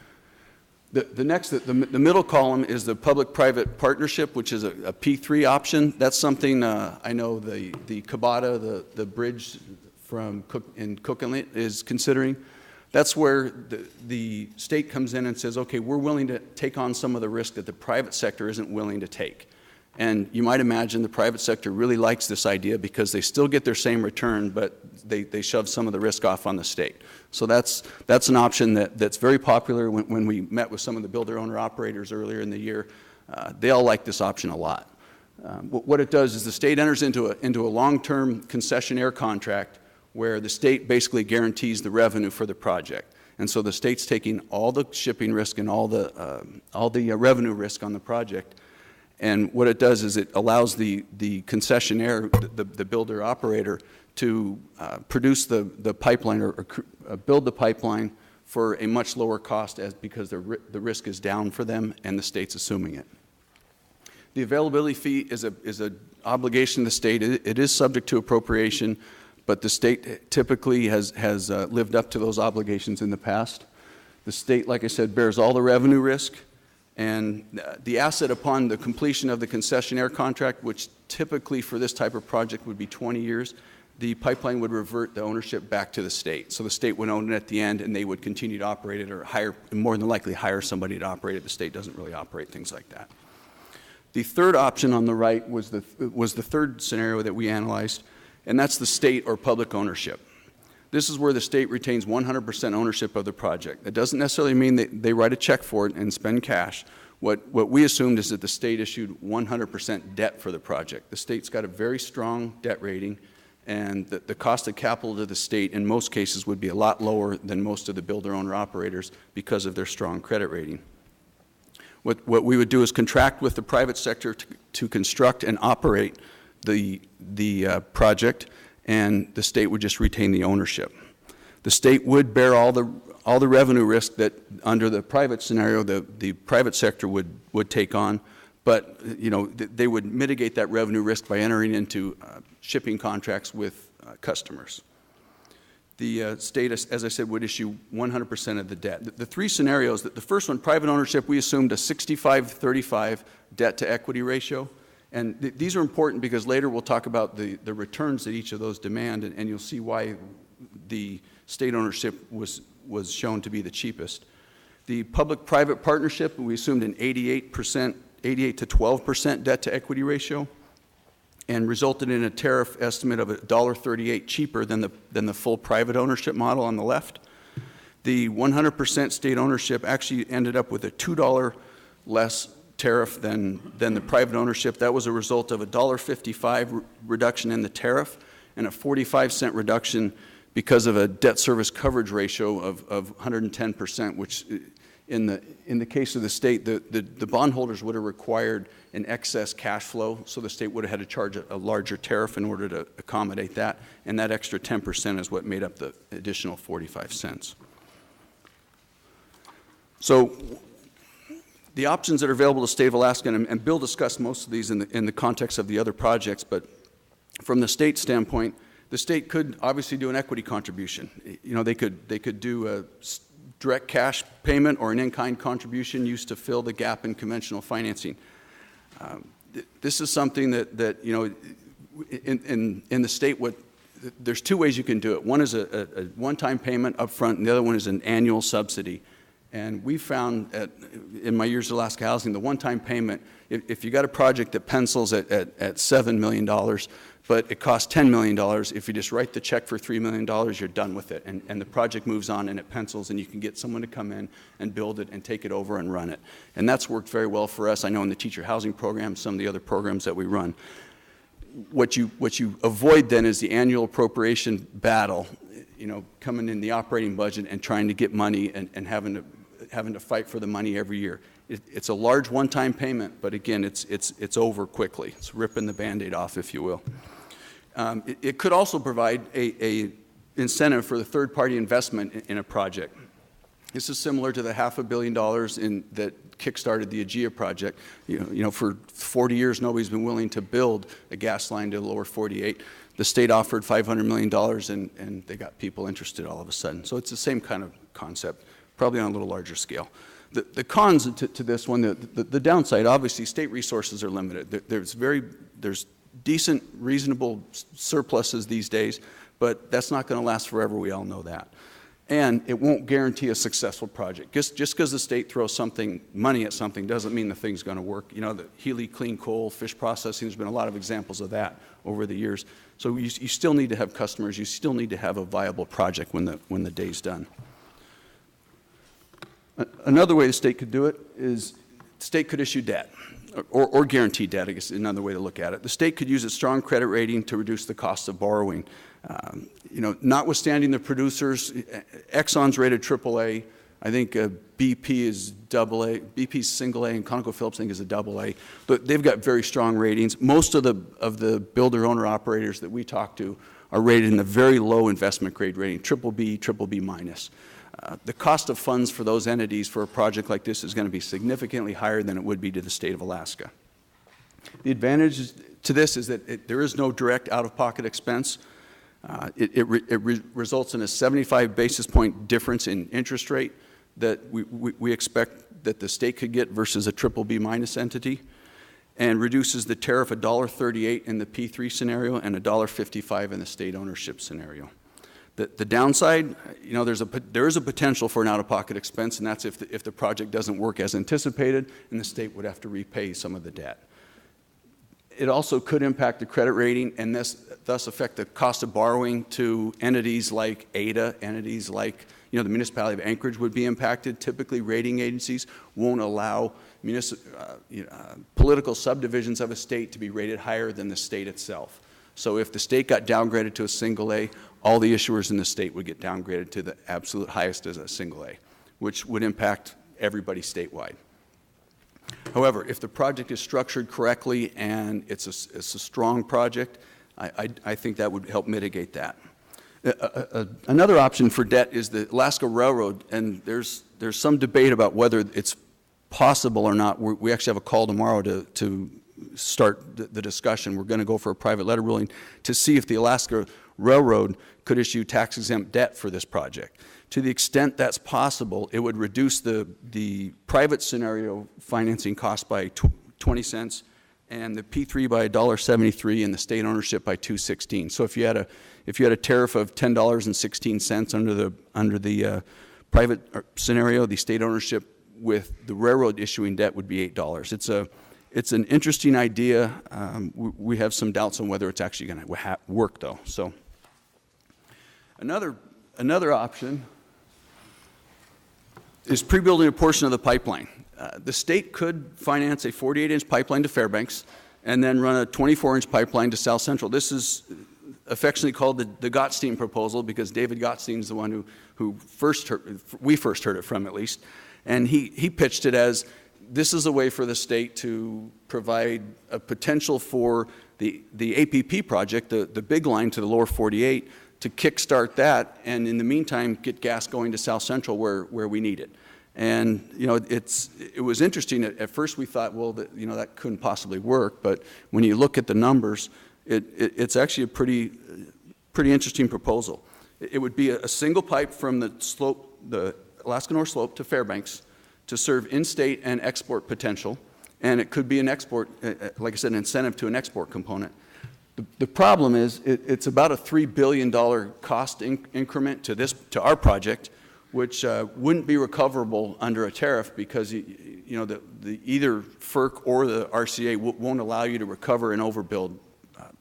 The middle column is the public-private partnership, which is a P3 option. That's something I know the Kabata, the bridge in Cook Inlet is considering. That's where the state comes in and says, okay, we're willing to take on some of the risk that the private sector isn't willing to take. And you might imagine the private sector really likes this idea because they still get their same return, but they shove some of the risk off on the state. So that's an option that's very popular. When we met with some of the builder-owner-operators earlier in the year, they all like this option a lot. What it does is the state enters into a long-term concessionaire contract where the state basically guarantees the revenue for the project. And so the state's taking all the shipping risk and all the revenue risk on the project. And what it does is it allows the concessionaire, the builder operator, to produce the pipeline or build the pipeline for a much lower cost because the risk is down for them and the state's assuming it. The availability fee is an obligation of the state. It is subject to appropriation, but the state typically has lived up to those obligations in the past. The state, like I said, bears all the revenue risk, and the asset upon the completion of the concessionaire contract, which typically for this type of project would be 20 years, the pipeline would revert the ownership back to the state. So the state would own it at the end, and they would continue to operate it or more than likely hire somebody to operate it. The state doesn't really operate things like that. The third option on the right was the third scenario that we analyzed, and that's the state or public ownership. This is where the state retains 100% ownership of the project. That doesn't necessarily mean that they write a check for it and spend cash. What we assumed is that the state issued 100% debt for the project. The state's got a very strong debt rating, and the cost of capital to the state in most cases would be a lot lower than most of the builder-owner-operators because of their strong credit rating. What we would do is contract with the private sector to construct and operate the project, and the state would just retain the ownership. The state would bear all the revenue risk that under the private scenario the private sector would take on, but they would mitigate that revenue risk by entering into shipping contracts with customers. The state, as I said, would issue 100% of the debt. The three scenarios, the first one, private ownership, we assumed a 65-35 debt to equity ratio. And these are important because later we'll talk about the returns that each of those demand, and you'll see why the state ownership was shown to be the cheapest. The public-private partnership, we assumed an 88 to 12% debt to equity ratio, and resulted in a tariff estimate of $1.38 cheaper than the full private ownership model on the left. The 100% state ownership actually ended up with a $2 less tariff than the private ownership. That was a result of a $1.55 reduction in the tariff and a 45-cent reduction because of a debt service coverage ratio of 110%, which in the case of the state, the bondholders would have required an excess cash flow, so the state would have had to charge a larger tariff in order to accommodate that, and that extra 10% is what made up the additional 45 cents. So the options that are available to the state of Alaska, and Bill discussed most of these in the context of the other projects, but from the state standpoint, the state could obviously do an equity contribution. They could do a direct cash payment or an in-kind contribution used to fill the gap in conventional financing. This is something that in the state, there's two ways you can do it. One is a one-time payment up front, and the other one is an annual subsidy. And we found in my years of Alaska Housing, the one-time payment, if you got a project that pencils at $7 million, but it costs $10 million, if you just write the check for $3 million, you're done with it. And the project moves on and it pencils, and you can get someone to come in and build it and take it over and run it. And that's worked very well for us. I know in the teacher housing program, some of the other programs that we run. What you avoid then is the annual appropriation battle, coming in the operating budget and trying to get money and having to fight for the money every year. It's a large one-time payment, but again, it's over quickly. It's ripping the Band-Aid off, if you will. It could also provide a incentive for the third-party investment in a project. This is similar to the $500 million that kickstarted the AGEA project. For 40 years, nobody's been willing to build a gas line to the lower 48. The state offered $500 million, and they got people interested all of a sudden. So it's the same kind of concept, probably on a little larger scale. The cons to this one, the downside, obviously, state resources are limited. There's decent, reasonable surpluses these days, but that's not going to last forever. We all know that. And it won't guarantee a successful project. Just because the state throws money at something doesn't mean the thing's going to work. The Healy Clean Coal, fish processing, there's been a lot of examples of that over the years. So you still need to have customers. You still need to have a viable project when the day's done. Another way the state could do it is the state could issue debt or guarantee debt, I guess is another way to look at it. The state could use its strong credit rating to reduce the cost of borrowing. Notwithstanding the producers, Exxon's rated AAA, I think BP is AA, BP's single A, and ConocoPhillips I think is a AA. But they've got very strong ratings. Most of the builder owner operators that we talk to are rated in the very low investment grade rating, BBB, BBB minus. The cost of funds for those entities for a project like this is going to be significantly higher than it would be to the state of Alaska. The advantage to this is that there is no direct out-of-pocket expense. It results in a 75 basis point difference in interest rate that we expect that the state could get versus a BBB minus entity, and reduces the tariff $1.38 in the P3 scenario and $1.55 in the state ownership scenario. The downside, you know, there is a potential for an out-of-pocket expense, and that's if the project doesn't work as anticipated, and the state would have to repay some of the debt. It also could impact the credit rating and thus affect the cost of borrowing to entities like ADA, entities like, you know, the municipality of Anchorage would be impacted. Typically, rating agencies won't allow political subdivisions of a state to be rated higher than the state itself. So if the state got downgraded to a single A, all the issuers in the state would get downgraded to the absolute highest as a single A, which would impact everybody statewide. However, if the project is structured correctly and it's a strong project, I think that would help mitigate that. Another option for debt is the Alaska Railroad, and there's some debate about whether it's possible or not. We actually have a call tomorrow to start the discussion. We're going to go for a private letter ruling to see if the Alaska Railroad could issue tax-exempt debt for this project. To the extent that's possible, it would reduce the private scenario financing cost by 20 cents and the P3 by $1.73 and the state ownership by $2.16. So if you had a tariff of $10.16 under the private scenario, the state ownership with the railroad issuing debt would be $8. It's an interesting idea. We have some doubts on whether it's actually going to work, though. So another option is pre-building a portion of the pipeline. The state could finance a 48-inch pipeline to Fairbanks and then run a 24-inch pipeline to South Central. This is affectionately called the Gottstein proposal because David Gottstein is the one who we first heard it from, at least. And he pitched it as this is a way for the state to provide a potential for the APP project, the big line to the lower 48, to kickstart that, and in the meantime, get gas going to South Central where we need it. And you know, it was interesting. At first, we thought, well, that couldn't possibly work. But when you look at the numbers, it's actually a pretty interesting proposal. It would be a single pipe from the Alaska North Slope to Fairbanks to serve in-state and export potential, and it could be an export, like I said, an incentive to an export component. The problem is it's about a $3 billion cost increment to our project, which wouldn't be recoverable under a tariff because either FERC or the RCA won't allow you to recover an overbuild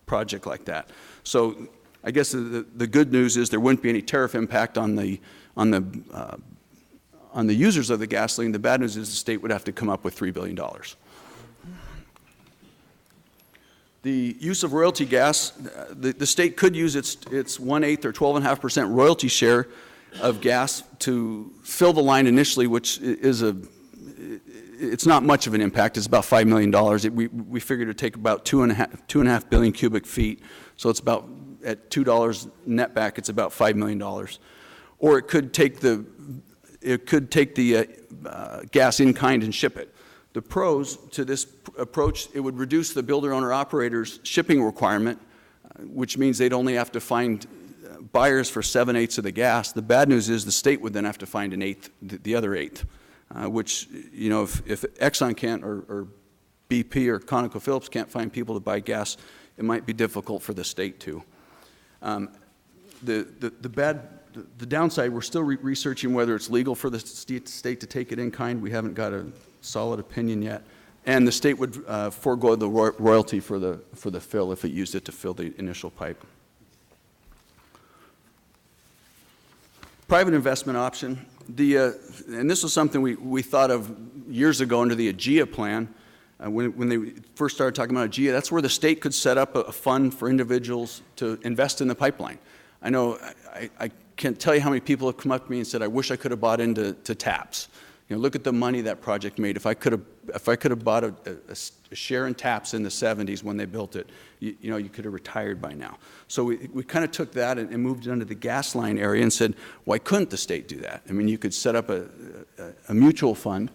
project like that. So I guess the good news is there wouldn't be any tariff impact on the users of the gasoline. The bad news is the state would have to come up with $3 billion. The use of royalty gas, the state could use its 1/8 or 12.5% royalty share of gas to fill the line initially, which is it's not much of an impact. It's about $5 million. We figured it would take about 2.5 billion cubic feet. So it's about, at $2 net back, it's about $5 million. Or it could take the gas in kind and ship it. The pros to this approach, it would reduce the builder-owner-operator's shipping requirement, which means they'd only have to find buyers for 7/8 of the gas. The bad news is the state would then have to find the other eighth, which, you know, if Exxon can't or BP or ConocoPhillips can't find people to buy gas, it might be difficult for the state to. The downside, we're still researching whether it's legal for the state to take it in kind. We haven't got a solid opinion yet. And the state would forego the royalty for the fill if it used it to fill the initial pipe. Private investment option. And this was something we thought of years ago under the AGIA plan. When they first started talking about AGIA, that's where the state could set up a fund for individuals to invest in the pipeline. I know can't tell you how many people have come up to me and said, I wish I could have bought into TAPS. Look at the money that project made. If I could have bought a share in TAPS in the 70s when they built it, you could have retired by now. So we kind of took that and moved it under the gas line area and said, why couldn't the state do that? I mean, you could set up a mutual fund,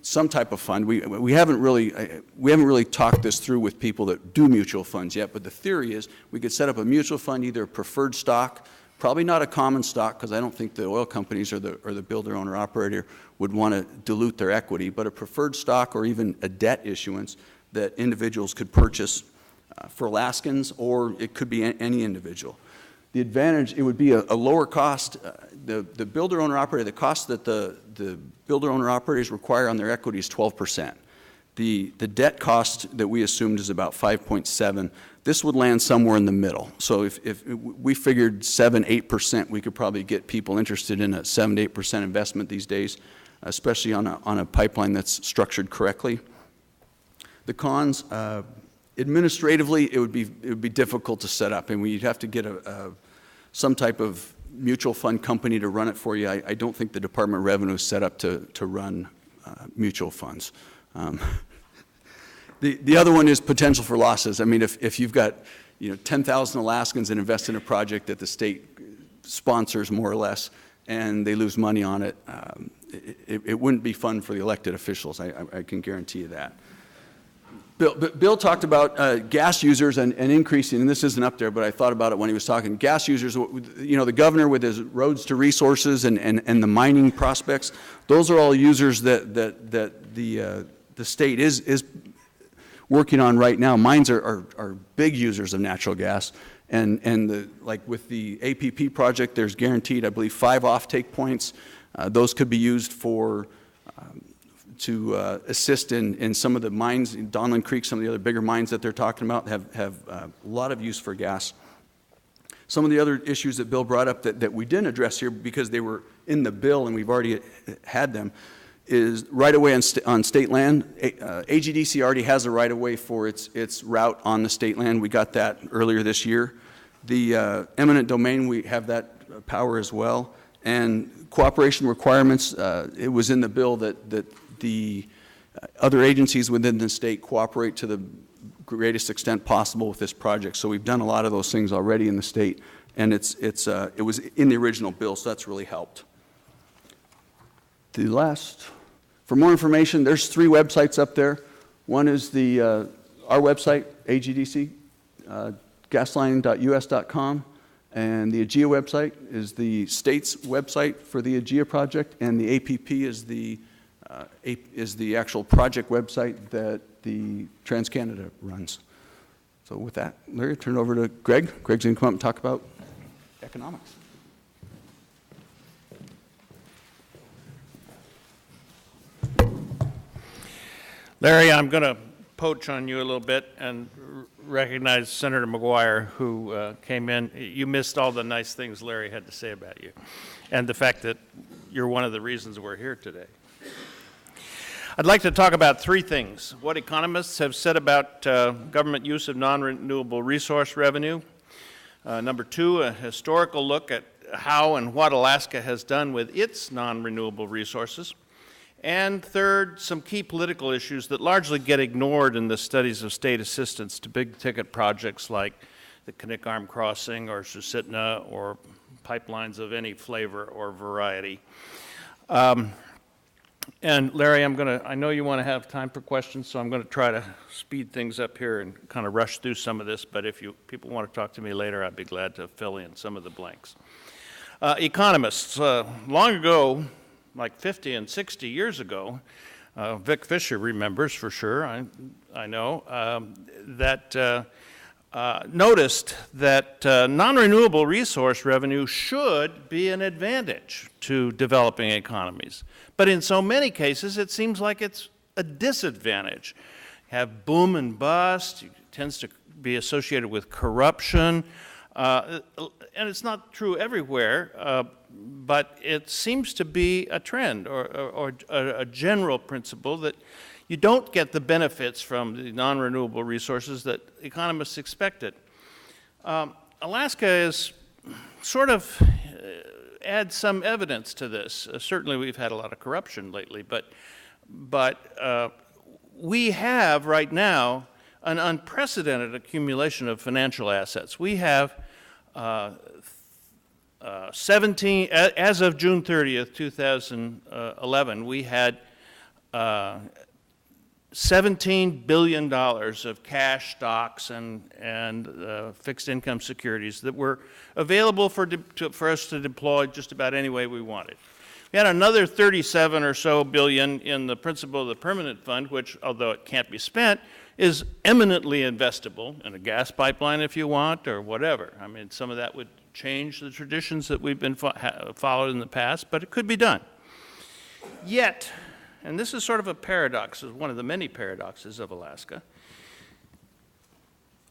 some type of fund. We haven't really talked this through with people that do mutual funds yet, but the theory is we could set up a mutual fund, either a preferred stock, probably not a common stock, because I don't think the oil companies or the builder, owner, operator would want to dilute their equity, but a preferred stock or even a debt issuance that individuals could purchase for Alaskans, or it could be any individual. The advantage, it would be a lower cost. The builder, owner, operator, the cost that the builder, owner, operators require on their equity is 12%. The debt cost that we assumed is about 5.7. This would land somewhere in the middle. So if we figured 7-8%, we could probably get people interested in a 7-8% investment these days, especially on a pipeline that's structured correctly. The cons, administratively, it would be difficult to set up, and we'd have to get some type of mutual fund company to run it for you. I don't think the Department of Revenue is set up to run mutual funds. The other one is potential for losses. I mean, if you've got 10,000 Alaskans that invest in a project that the state sponsors more or less, and they lose money on it, it wouldn't be fun for the elected officials. I can guarantee you that. Bill talked about gas users and increasing, and this isn't up there, but I thought about it when he was talking. Gas users, the governor with his roads to resources and the mining prospects, those are all users that the state is working on right now. Mines are big users of natural gas, and like with the APP project, there's guaranteed, I believe, 5 offtake points. Those could be used to assist in some of the mines, in Donlin Creek, some of the other bigger mines that they're talking about have a lot of use for gas. Some of the other issues that Bill brought up that we didn't address here because they were in the bill and we've already had them is right-of-way on state land. AGDC already has a right-of-way for its route on the state land. We got that earlier this year. The eminent domain, we have that power as well. And cooperation requirements, it was in the bill that the other agencies within the state cooperate to the greatest extent possible with this project. So we've done a lot of those things already in the state, and it was in the original bill, so that's really helped. For more information, there's 3 websites up there. One is our website, AGDC, gasline.us.com, and the AGEA website is the state's website for the AGEA project, and the APP is the actual project website that the TransCanada runs. So with that, Larry, turn it over to Greg. Greg's going to come up and talk about economics. Larry, I'm going to poach on you a little bit and recognize Senator McGuire, who came in. You missed all the nice things Larry had to say about you, and the fact that you're one of the reasons we're here today. I'd like to talk about 3 things: what economists have said about government use of non-renewable resource revenue. Number 2, a historical look at how and what Alaska has done with its non-renewable resources. And 3rd, some key political issues that largely get ignored in the studies of state assistance to big-ticket projects like the Knik Arm Crossing or Susitna or pipelines of any flavor or variety. And Larry, I know you want to have time for questions, so I'm going to try to speed things up here and kind of rush through some of this, but if people want to talk to me later, I'd be glad to fill in some of the blanks. Economists, long ago, like 50 and 60 years ago, Vic Fisher remembers for sure, I know, that noticed that non-renewable resource revenue should be an advantage to developing economies. But in so many cases, it seems like it's a disadvantage. You have boom and bust, it tends to be associated with corruption, and it's not true everywhere, but it seems to be a trend or a general principle that you don't get the benefits from the non-renewable resources that economists expected. Alaska is sort of add some evidence to this. Certainly we've had a lot of corruption lately, but we have right now an unprecedented accumulation of financial assets. We have 17, as of June 30th, 2011, we had $17 billion of cash, stocks, and fixed income securities that were available for us to deploy just about any way we wanted. We had another 37 or so billion in the principal of the permanent fund, which, although it can't be spent, is eminently investable in a gas pipeline if you want, or whatever. I mean, some of that would change the traditions that we've been followed in the past, but it could be done. Yet, and this is sort of a paradox, one of the many paradoxes of Alaska,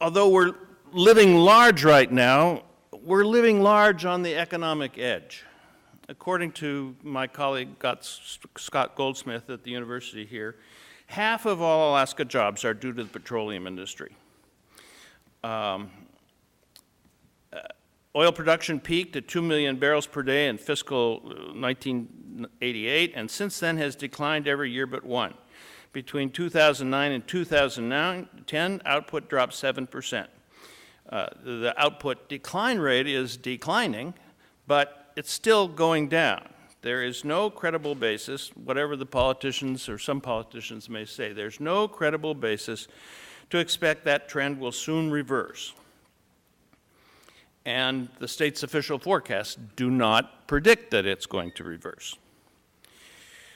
although we're living large right now, we're living large on the economic edge. According to my colleague Scott Goldsmith at the university here, half of all Alaska jobs are due to the petroleum industry. Oil production peaked at 2 million barrels per day in fiscal 1988, and since then has declined every year but one. Between 2009 and 2010, output dropped 7%. The output decline rate is declining, but it's still going down. There is no credible basis, whatever the politicians or some politicians may say, there's no credible basis to expect that trend will soon reverse. And the state's official forecasts do not predict that it's going to reverse.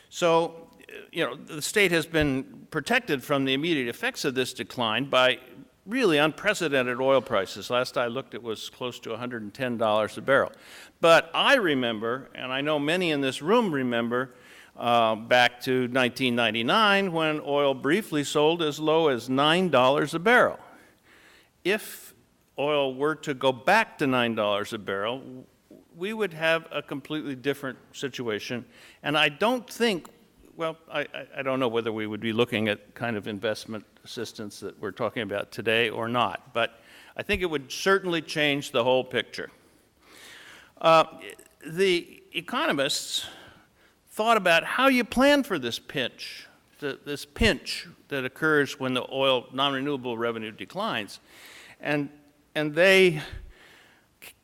So, you know, the state has been protected from the immediate effects of this decline by really unprecedented oil prices. Last I looked, it was close to $110 a barrel. But I remember, and I know many in this room remember, back to 1999 when oil briefly sold as low as $9 a barrel. If oil were to go back to $9 a barrel, we would have a completely different situation. And I don't think, well, I don't know whether we would be looking at kind of investment assistance that we're talking about today or not, but I think it would certainly change the whole picture. The economists thought about how you plan for this pinch that occurs when the oil non-renewable revenue declines. And they,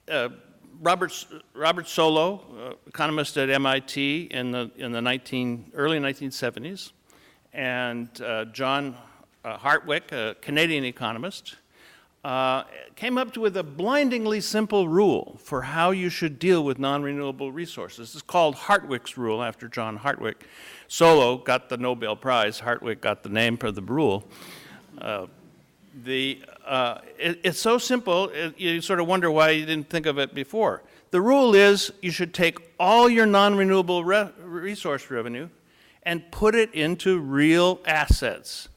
Robert Solow, economist at MIT in the early 1970s, and John Hartwick, a Canadian economist, came up with a blindingly simple rule for how you should deal with non-renewable resources. It's called Hartwick's rule, after John Hartwick. Solow got the Nobel Prize. Hartwick got the name for the rule. It's so simple, you sort of wonder why you didn't think of it before. The rule is you should take all your non-renewable resource revenue and put it into real assets.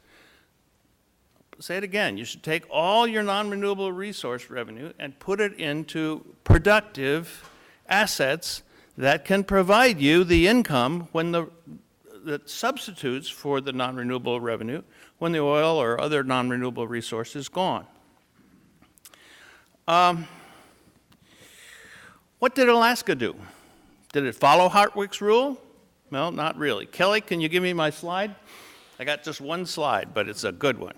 Say it again. You should take all your non-renewable resource revenue and put it into productive assets that can provide you the income when that substitutes for the non-renewable revenue when the oil or other non-renewable resource is gone. What did Alaska do? Did it follow Hartwick's rule? Well, not really. Kelly, can you give me my slide? I got just one slide, but it's a good one.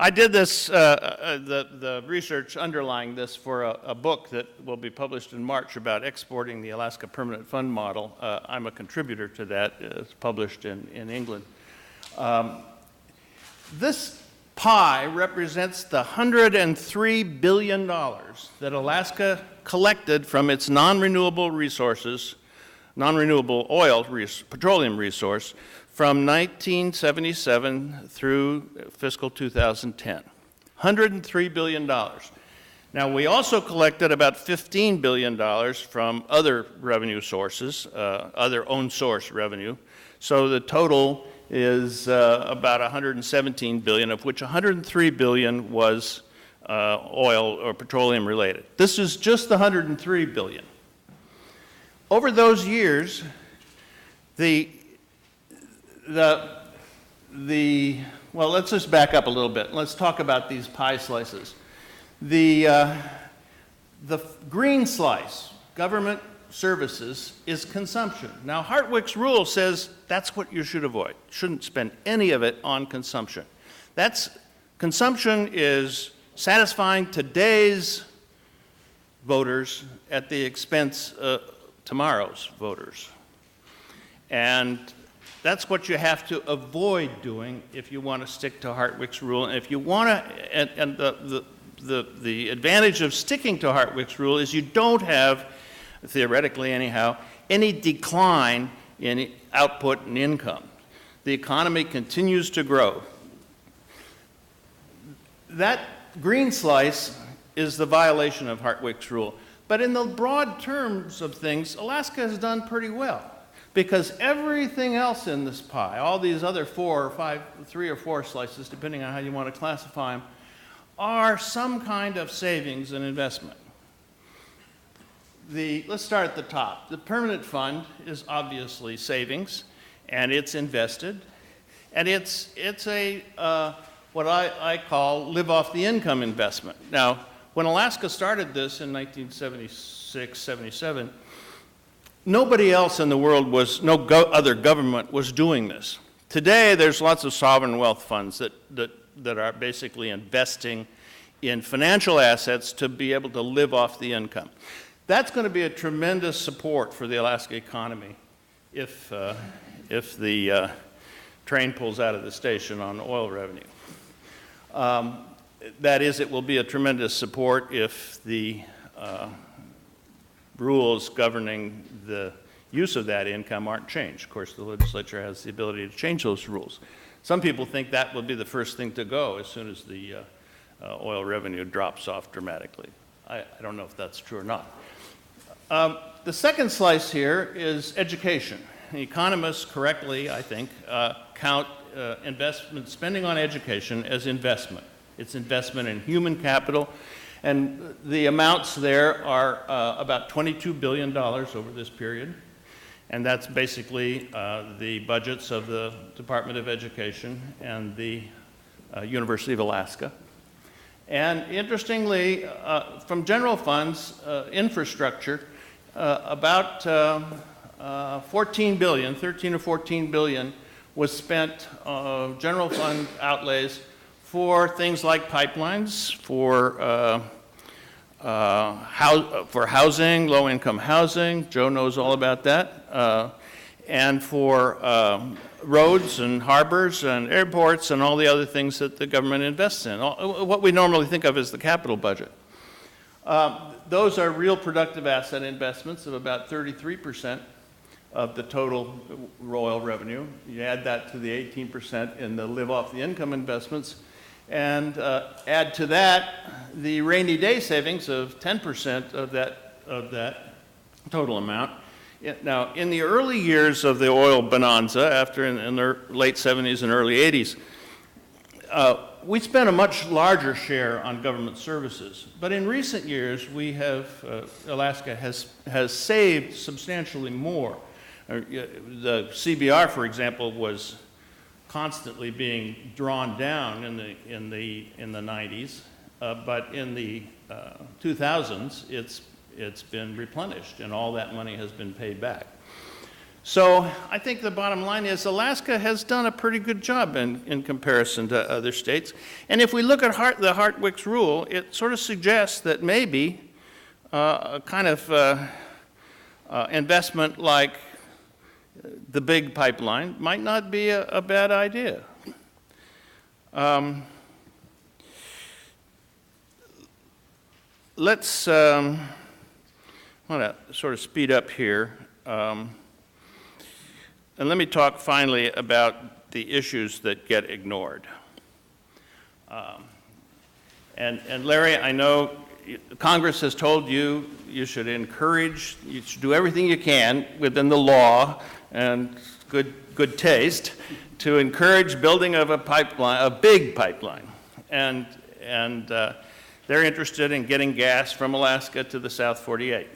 I did this, the research underlying this for a book that will be published in March about exporting the Alaska Permanent Fund model. I'm a contributor to that. It's published in England. This pie represents the $103 billion that Alaska collected from its non-renewable resources, non-renewable oil, petroleum resource, from 1977 through fiscal 2010. $103 billion. Now, we also collected about $15 billion from other revenue sources, other own source revenue. So the total is about $117 billion, of which $103 billion was oil or petroleum related. This is just the $103 billion. Over those years, well, let's just back up a little bit. Let's talk about these pie slices. The The green slice, government services, is consumption. Now, Hartwick's rule says that's what you should avoid. Shouldn't spend any of it on consumption. Consumption is satisfying today's voters at the expense of tomorrow's voters. And that's what you have to avoid doing if you want to stick to Hartwick's rule. And if you want to, and the advantage of sticking to Hartwick's rule is you don't have, theoretically anyhow, any decline in output and income. The economy continues to grow. That green slice is the violation of Hartwick's rule. But in the broad terms of things, Alaska has done pretty well, because everything else in this pie, all these other 3 or 4 slices, depending on how you want to classify them, are some kind of savings and investment. Let's start at the top. The permanent fund is obviously savings, and it's invested, and it's a what I call live off the income investment. Now, when Alaska started this in 1976, 77, nobody else in the world other government was doing this. Today, there's lots of sovereign wealth funds that are basically investing in financial assets to be able to live off the income. That's going to be a tremendous support for the Alaska economy if the train pulls out of the station on oil revenue. That is, it will be a tremendous support if the rules governing the use of that income aren't changed. Of course, the legislature has the ability to change those rules. Some people think that will be the first thing to go as soon as the oil revenue drops off dramatically. I don't know if that's true or not. The second slice here is education. Economists correctly, I think, count investment spending on education as investment. It's investment in human capital, and the amounts there are about $22 billion over this period, and that's basically the budgets of the Department of Education and the University of Alaska. And interestingly, from general funds, infrastructure, about 13 or 14 billion was spent, general fund outlays, for things like pipelines, for housing, low-income housing. Joe knows all about that. And for roads and harbors and airports and all the other things that the government invests in, what we normally think of as the capital budget. Those are real productive asset investments of about 33% of the total oil revenue. You add that to the 18% in the live off the income investments, and add to that the rainy day savings of 10% of that total amount. Now, in the early years of the oil bonanza, after in the late 70s and early 80s, we spent a much larger share on government services. But in recent years, Alaska has saved substantially more. The CBR, for example, was constantly being drawn down in the 90s, but in the 2000s, it's been replenished, and all that money has been paid back. So I think the bottom line is Alaska has done a pretty good job in comparison to other states. And if we look at the Hartwick's rule, it sort of suggests that maybe a kind of investment like the big pipeline might not be a bad idea. Let's want to sort of speed up here. And let me talk finally about the issues that get ignored. And Larry, I know Congress has told you you should do everything you can within the law and good taste to encourage building of a pipeline, a big pipeline. And they're interested in getting gas from Alaska to the South 48.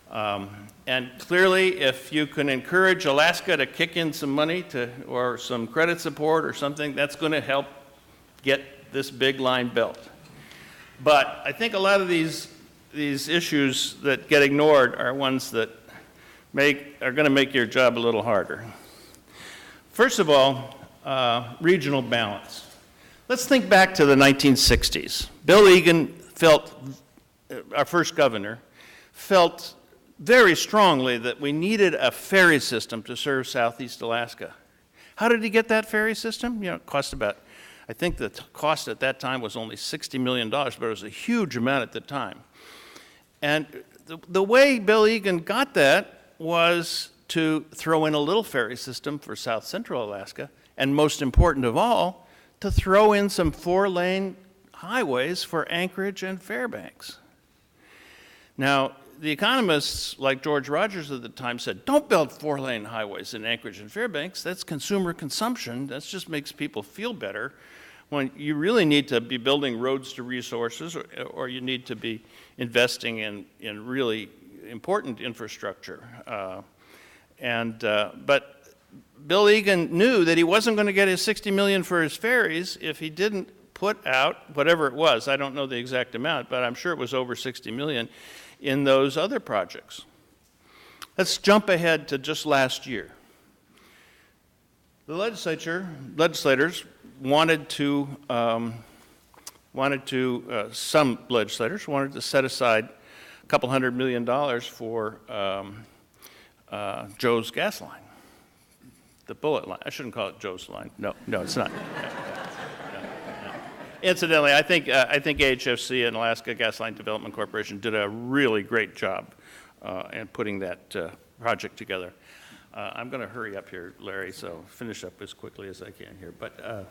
And clearly, if you can encourage Alaska to kick in some money or some credit support or something, that's going to help get this big line built. But I think a lot of these these issues that get ignored are ones that are going to make your job a little harder. First of all, regional balance. Let's think back to the 1960s. Bill Egan our first governor, felt very strongly that we needed a ferry system to serve Southeast Alaska. How did he get that ferry system? It cost about, I think the cost at that time was only $60 million, but it was a huge amount at the time. And the way Bill Egan got that was to throw in a little ferry system for South Central Alaska, and most important of all, to throw in some 4-lane highways for Anchorage and Fairbanks. Now, the economists like George Rogers at the time said, don't build 4-lane highways in Anchorage and Fairbanks. That's consumer consumption. That just makes people feel better. When you really need to be building roads to resources, or you need to be investing in really important infrastructure. But Bill Egan knew that he wasn't going to get his $60 million for his ferries if he didn't put out whatever it was. I don't know the exact amount, but I'm sure it was over $60 million in those other projects. Let's jump ahead to just last year. The legislators wanted to some legislators wanted to set aside a couple $100 million for Joe's gas line, the bullet line. I shouldn't call it Joe's line. No, it's not. Incidentally, I think AHFC and Alaska Gas Line Development Corporation did a really great job in putting that project together. I'm going to hurry up here, Larry, so finish up as quickly as I can here. But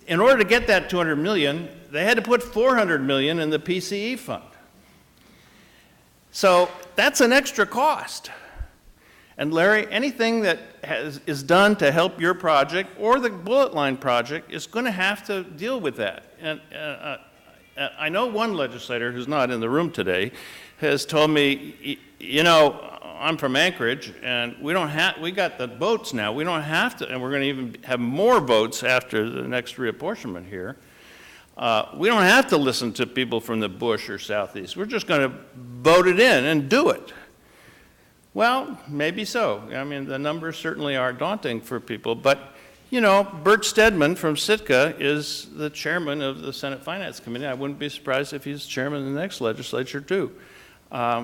in order to get that $200 million, they had to put $400 million in the PCE fund. So that's an extra cost. And Larry, anything that is done to help your project or the bullet line project is going to have to deal with that. And I know one legislator who's not in the room today has told me, I'm from Anchorage, and we got the boats now. We don't have to, and we're going to even have more boats after the next reapportionment here. We don't have to listen to people from the bush or southeast. We're just going to vote it in and do it. Well, maybe so. I mean, the numbers certainly are daunting for people, but, Bert Stedman from Sitka is the chairman of the Senate Finance Committee. I wouldn't be surprised if he's chairman of the next legislature, too.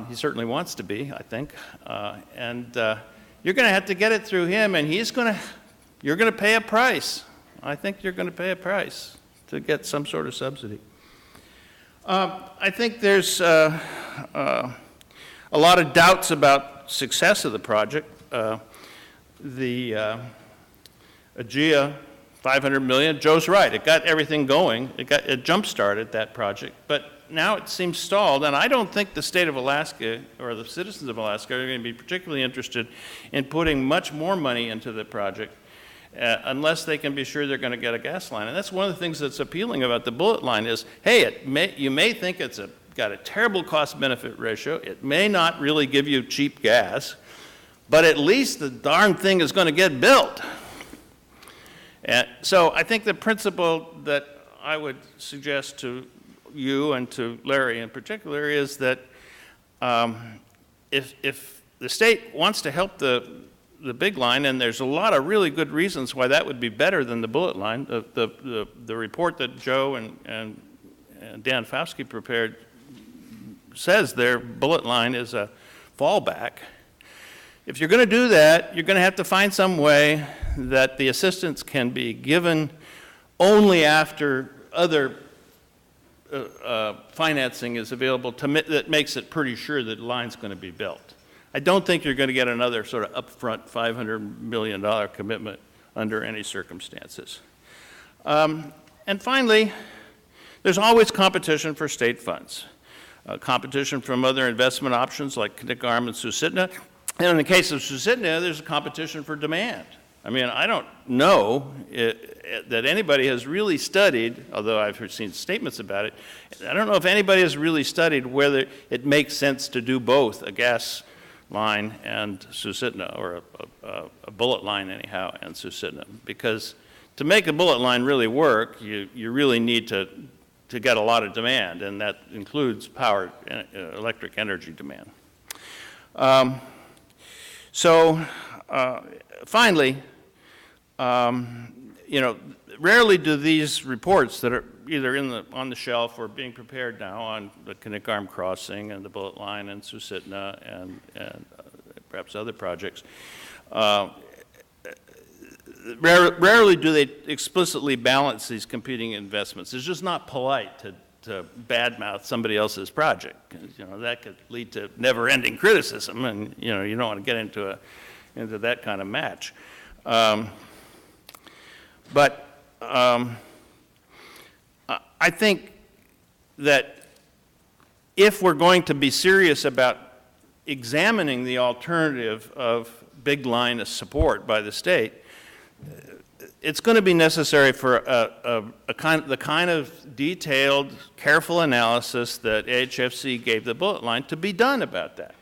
He certainly wants to be, I think. You're going to have to get it through him, and you're going to pay a price. I think you're going to pay a price to get some sort of subsidy. I think there's a lot of doubts about success of the project. The AGEA, $500 million, Joe's right, it got everything going. It jump-started that project, but now it seems stalled, and I don't think the state of Alaska or the citizens of Alaska are going to be particularly interested in putting much more money into the project unless they can be sure they're going to get a gas line. And that's one of the things that's appealing about the bullet line is, hey, you may think it's got a terrible cost-benefit ratio. It may not really give you cheap gas, but at least the darn thing is going to get built. And so I think the principle that I would suggest to you and to Larry in particular is that if the state wants to help the big line, and there's a lot of really good reasons why that would be better than the bullet line. The report that Joe and Dan Fauske prepared says their bullet line is a fallback. If you're going to do that, you're going to have to find some way that the assistance can be given only after other financing is available that makes it pretty sure that the line's going to be built. I don't think you're going to get another sort of upfront $500 million commitment under any circumstances. And finally, there's always competition for state funds. Competition from other investment options like Knick-Arm and Susitna. And in the case of Susitna, there's a competition for demand. I mean, I don't know that anybody has really studied, although I've seen statements about it, I don't know if anybody has really studied whether it makes sense to do both a gas line and Susitna, or a bullet line anyhow, and Susitna. Because to make a bullet line really work, you really need to to get a lot of demand, and that includes power, electric energy demand. Finally, rarely do these reports that are either on the shelf or being prepared now on the Kinnick Arm Crossing and the Bullet Line and Susitna and perhaps other projects, rarely do they explicitly balance these competing investments. It's just not polite to badmouth somebody else's project. That could lead to never-ending criticism, and you don't want to get into that kind of match. I think that if we're going to be serious about examining the alternative of big line support by the state, it's going to be necessary for the kind of detailed, careful analysis that AHFC gave the Bullet Line to be done about that.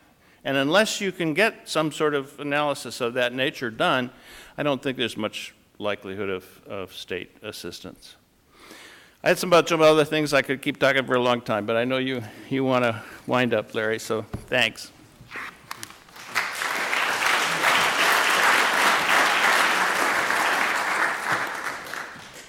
And unless you can get some sort of analysis of that nature done, I don't think there's much likelihood of state assistance. I had some other things I could keep talking for a long time, but I know you want to wind up, Larry, so thanks.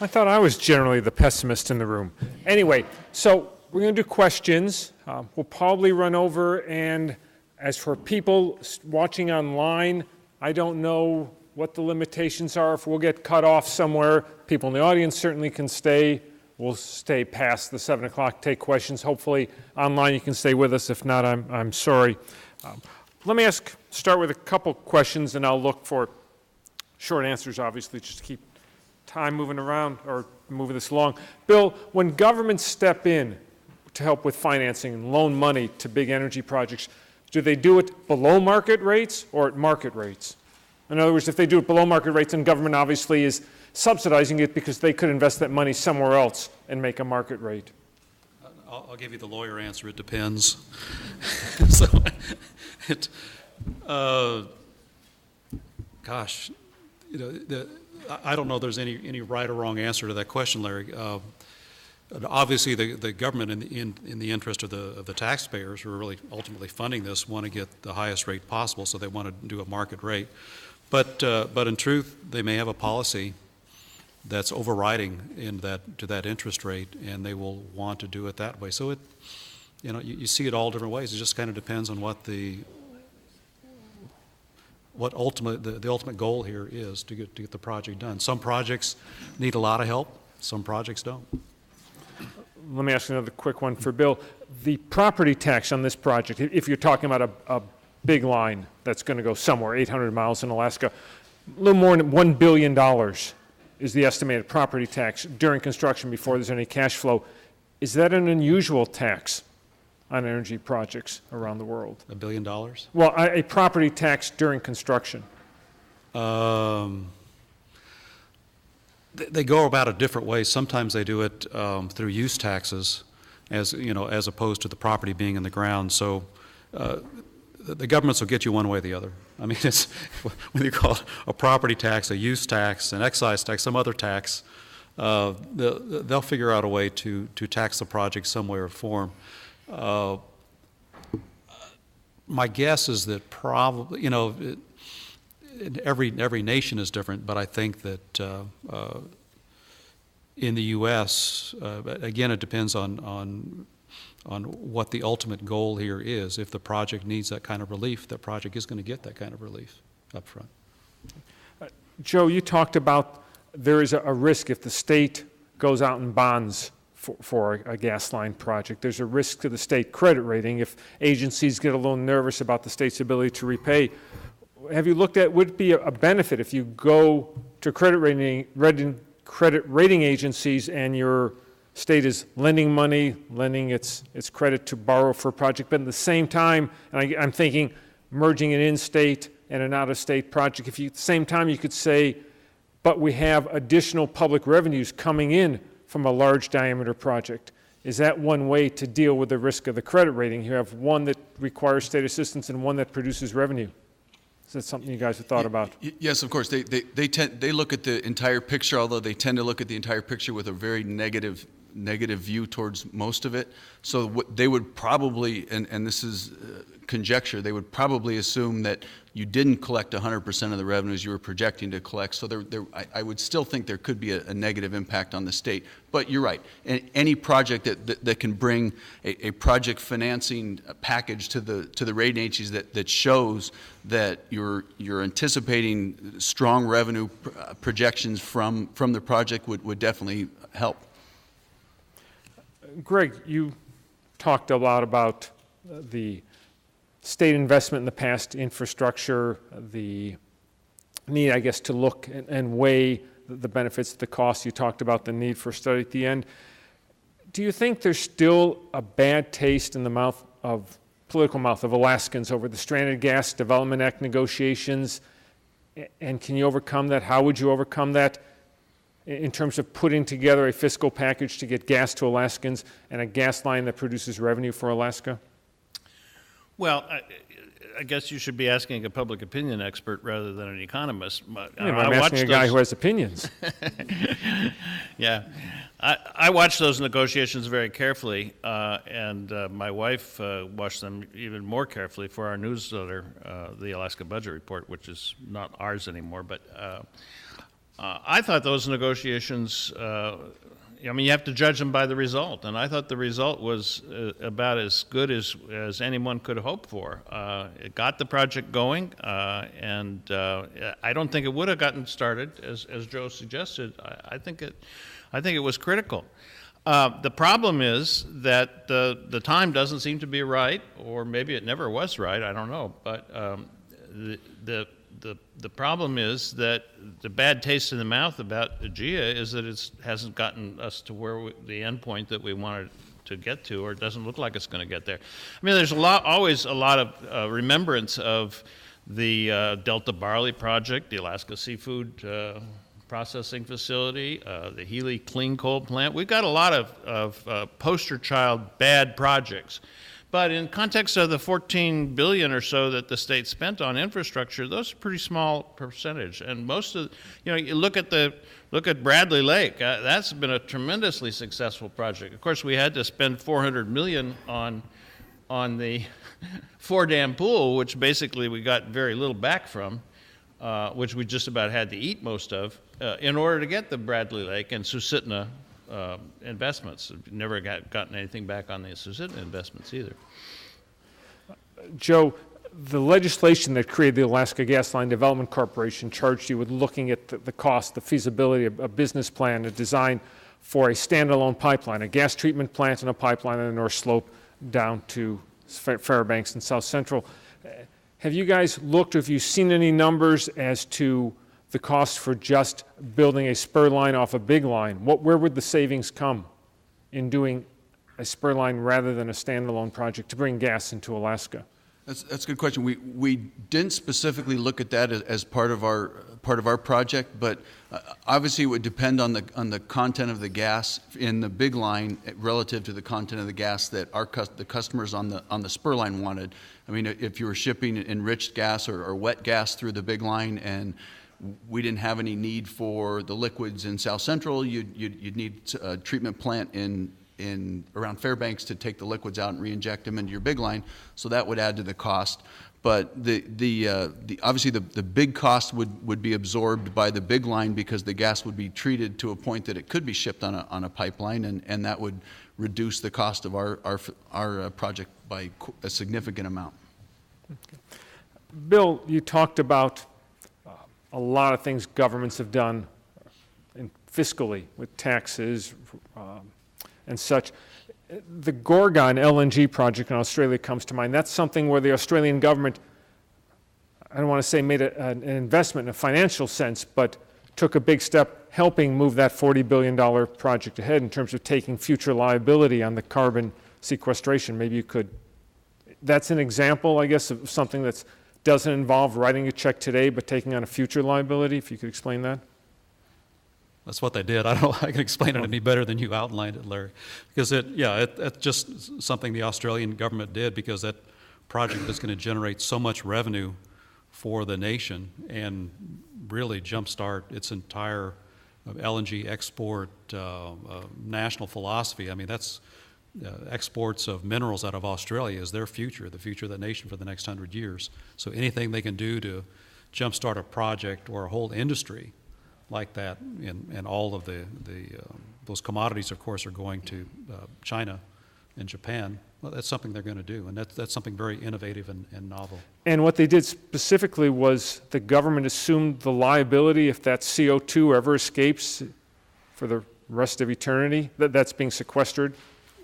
I thought I was generally the pessimist in the room. Anyway, so we're going to do questions. We'll probably run over, and as for people watching online, I don't know what the limitations are. If we'll get cut off somewhere, people in the audience certainly can stay. We'll stay past the 7 o'clock, take questions. Hopefully online you can stay with us. If not, I'm sorry. Let me start with a couple questions, and I'll look for short answers, obviously, just to keep time moving around or moving this along. Bill, when governments step in to help with financing and loan money to big energy projects, do they do it below market rates or at market rates? In other words, if they do it below market rates, then government obviously is subsidizing it because they could invest that money somewhere else and make a market rate. I'll give you the lawyer answer. It depends. Gosh, I don't know if there's any right or wrong answer to that question, Larry. Obviously, the government, in the interest of the taxpayers who are really ultimately funding this, want to get the highest rate possible, so they want to do a market rate. But in truth, they may have a policy that's overriding to that interest rate, and they will want to do it that way. So you see it all different ways. It just kind of depends on what the ultimate goal here is to get the project done. Some projects need a lot of help. Some projects don't. Let me ask another quick one for Bill. The property tax on this project, if you're talking about a big line that's going to go somewhere, 800 miles in Alaska, a little more than $1 billion is the estimated property tax during construction before there's any cash flow. Is that an unusual tax on energy projects around the world? $1 billion? Well, a property tax during construction. They go about it different ways. Sometimes they do it through use taxes, as opposed to the property being in the ground. So the governments will get you one way or the other. I mean, it's when you call it a property tax, a use tax, an excise tax, some other tax, they'll figure out a way to tax the project some way or form. My guess is that probably, every nation is different, but I think that in the U.S., again, it depends on what the ultimate goal here is. If the project needs that kind of relief, that project is going to get that kind of relief up front. Joe, you talked about there is a risk if the state goes out and bonds for a gas line project. There's a risk to the state credit rating if agencies get a little nervous about the state's ability to repay. Have you looked at, would it be a benefit if you go to credit rating agencies and your state is lending money, lending its credit to borrow for a project, but at the same time, and I'm thinking merging an in-state and an out-of-state project, at the same time you could say, but we have additional public revenues coming in from a large diameter project. Is that one way to deal with the risk of the credit rating? You have one that requires state assistance and one that produces revenue. Is that something you guys have thought about? Yes, of course. They look at the entire picture, although they tend to look at the entire picture with a very negative negative view towards most of it. So what they would probably, and this is conjecture, they would probably assume that you didn't collect 100% of the revenues you were projecting to collect. So I would still think there could be a negative impact on the state. But you're right. Any project that can bring a project financing package to the rating agencies that shows that you're anticipating strong revenue projections from the project would definitely help. Greg, you talked a lot about the state investment in the past, infrastructure, the need, I guess, to look and weigh the benefits, the costs. You talked about the need for a study at the end. Do you think there's still a bad taste in the political mouth of Alaskans over the Stranded Gas Development Act negotiations? And can you overcome that? How would you overcome that in terms of putting together a fiscal package to get gas to Alaskans and a gas line that produces revenue for Alaska? Well, I guess you should be asking a public opinion expert rather than an economist. I'm asking a guy who has opinions. Yeah. I watched those negotiations very carefully, and my wife watched them even more carefully for our newsletter, the Alaska Budget Report, which is not ours anymore. But I thought those negotiations, you have to judge them by the result, and I thought the result was about as good as anyone could hope for. It got the project going, and I don't think it would have gotten started, as Joe suggested. I think it was critical. The problem is that the time doesn't seem to be right, or maybe it never was right. I don't know, but the problem is that the bad taste in the mouth about AGEA is that it hasn't gotten us to the end point that we wanted to get to, or it doesn't look like it's going to get there. I mean, there's always a lot of remembrance of the Delta Barley Project, the Alaska Seafood Processing Facility, the Healy Clean Coal Plant. We've got a lot of poster child bad projects. But in context of the $14 billion or so that the state spent on infrastructure, those are pretty small percentage. And most of, you look at Bradley Lake. That's been a tremendously successful project. Of course, we had to spend $400 million on the four-dam pool, which basically we got very little back from, which we just about had to eat most of, in order to get the Bradley Lake and Susitna investments. Never gotten anything back on the Susitna investments either. Joe, the legislation that created the Alaska Gas Line Development Corporation charged you with looking at the cost, the feasibility of a business plan, a design for a standalone pipeline, a gas treatment plant and a pipeline on the North Slope down to Fairbanks and South Central. Have you guys looked, or have you seen any numbers as to the cost for just building a spur line off a big line? Where would the savings come in doing a spur line rather than a standalone project to bring gas into Alaska? That's a good question. We didn't specifically look at that as part of our project, but obviously it would depend on the content of the gas in the big line relative to the content of the gas that the customers on the spur line wanted. I mean, if you were shipping enriched gas or wet gas through the big line and we didn't have any need for the liquids in South Central, you'd need a treatment plant in around Fairbanks to take the liquids out and re-inject them into your big line, so that would add to the cost. But obviously the big cost would be absorbed by the big line because the gas would be treated to a point that it could be shipped on a pipeline, and that would reduce the cost of our project by a significant amount. Okay. Bill, you talked about a lot of things governments have done fiscally with taxes and such. The Gorgon LNG project in Australia comes to mind. That's something where the Australian government, I don't want to say made an investment in a financial sense, but took a big step helping move that $40 billion project ahead in terms of taking future liability on the carbon sequestration. Maybe you could, that's an example, I guess, of something that doesn't involve writing a check today but taking on a future liability, if you could explain that. That's what they did. I don't know if I can explain it any better than you outlined it, Larry. Because it's just something the Australian government did because that project is going to generate so much revenue for the nation and really jumpstart its entire LNG export national philosophy. I mean, that's exports of minerals out of Australia is their future, the future of the nation for the next 100 years. So anything they can do to jumpstart a project or a whole industry like that, and all of those commodities, of course, are going to China and Japan. Well, that's something they're going to do, and that's something very innovative and novel. And what they did specifically was the government assumed the liability if that CO2 ever escapes for the rest of eternity, that's being sequestered.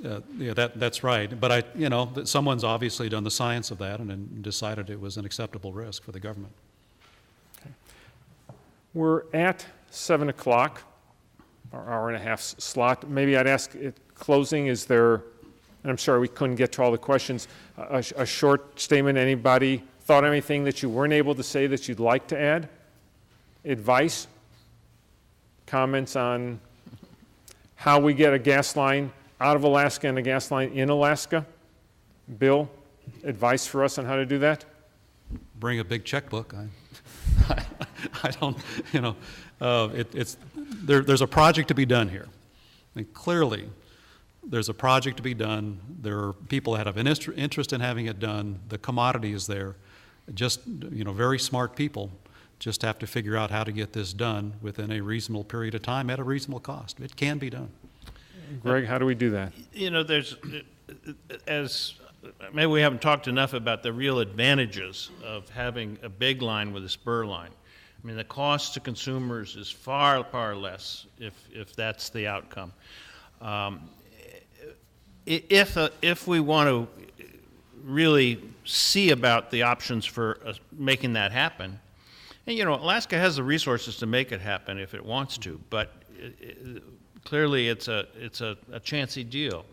Yeah, that's right. But someone's obviously done the science of that and decided it was an acceptable risk for the government. Okay. We're at 7 o'clock, our hour and a half slot. Maybe I'd ask at closing, is there, and I'm sorry we couldn't get to all the questions, a short statement. Anybody thought of anything that you weren't able to say that you'd like to add? Advice? Comments on how we get a gas line out of Alaska and a gas line in Alaska? Bill, advice for us on how to do that? Bring a big checkbook. I don't, there's a project to be done here. And clearly, there's a project to be done. There are people that have an interest in having it done. The commodity is there. Just, very smart people just have to figure out how to get this done within a reasonable period of time at a reasonable cost. It can be done. Greg, how do we do that? Maybe we haven't talked enough about the real advantages of having a big line with a spur line. I mean, the cost to consumers is far, far less if that's the outcome. If we want to really see about the options for making that happen, and Alaska has the resources to make it happen if it wants to, but clearly it's a chancy deal.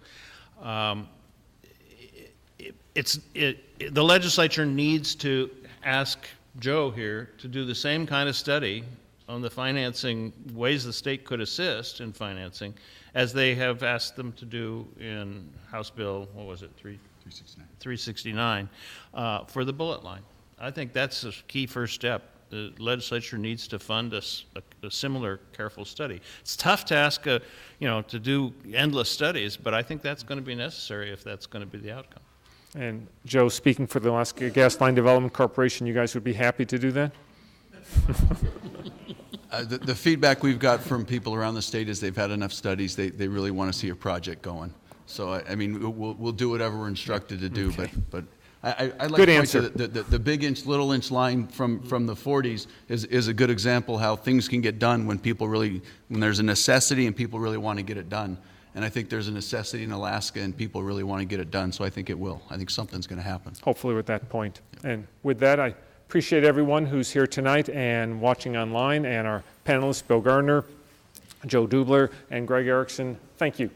The legislature needs to ask Joe here to do the same kind of study on the financing, ways the state could assist in financing, as they have asked them to do in House Bill, 369, for the bullet line. I think that's a key first step. The legislature needs to fund a similar careful study. It's tough to ask, to do endless studies, but I think that's going to be necessary if that's going to be the outcome. And Joe, speaking for the Alaska Gas Line Development Corporation, you guys would be happy to do that? The feedback we've got from people around the state is they've had enough studies. They really want to see a project going. So, we'll do whatever we're instructed to do, okay. but I'd like good to point answer. to the big inch, little inch line from the 40s is a good example how things can get done when there's a necessity and people really want to get it done. And I think there's a necessity in Alaska and people really want to get it done, so I think it will. I think something's going to happen. Hopefully with that point. And with that, I appreciate everyone who's here tonight and watching online, and our panelists, Bill Gardner, Joe Dubler, and Greg Erickson. Thank you.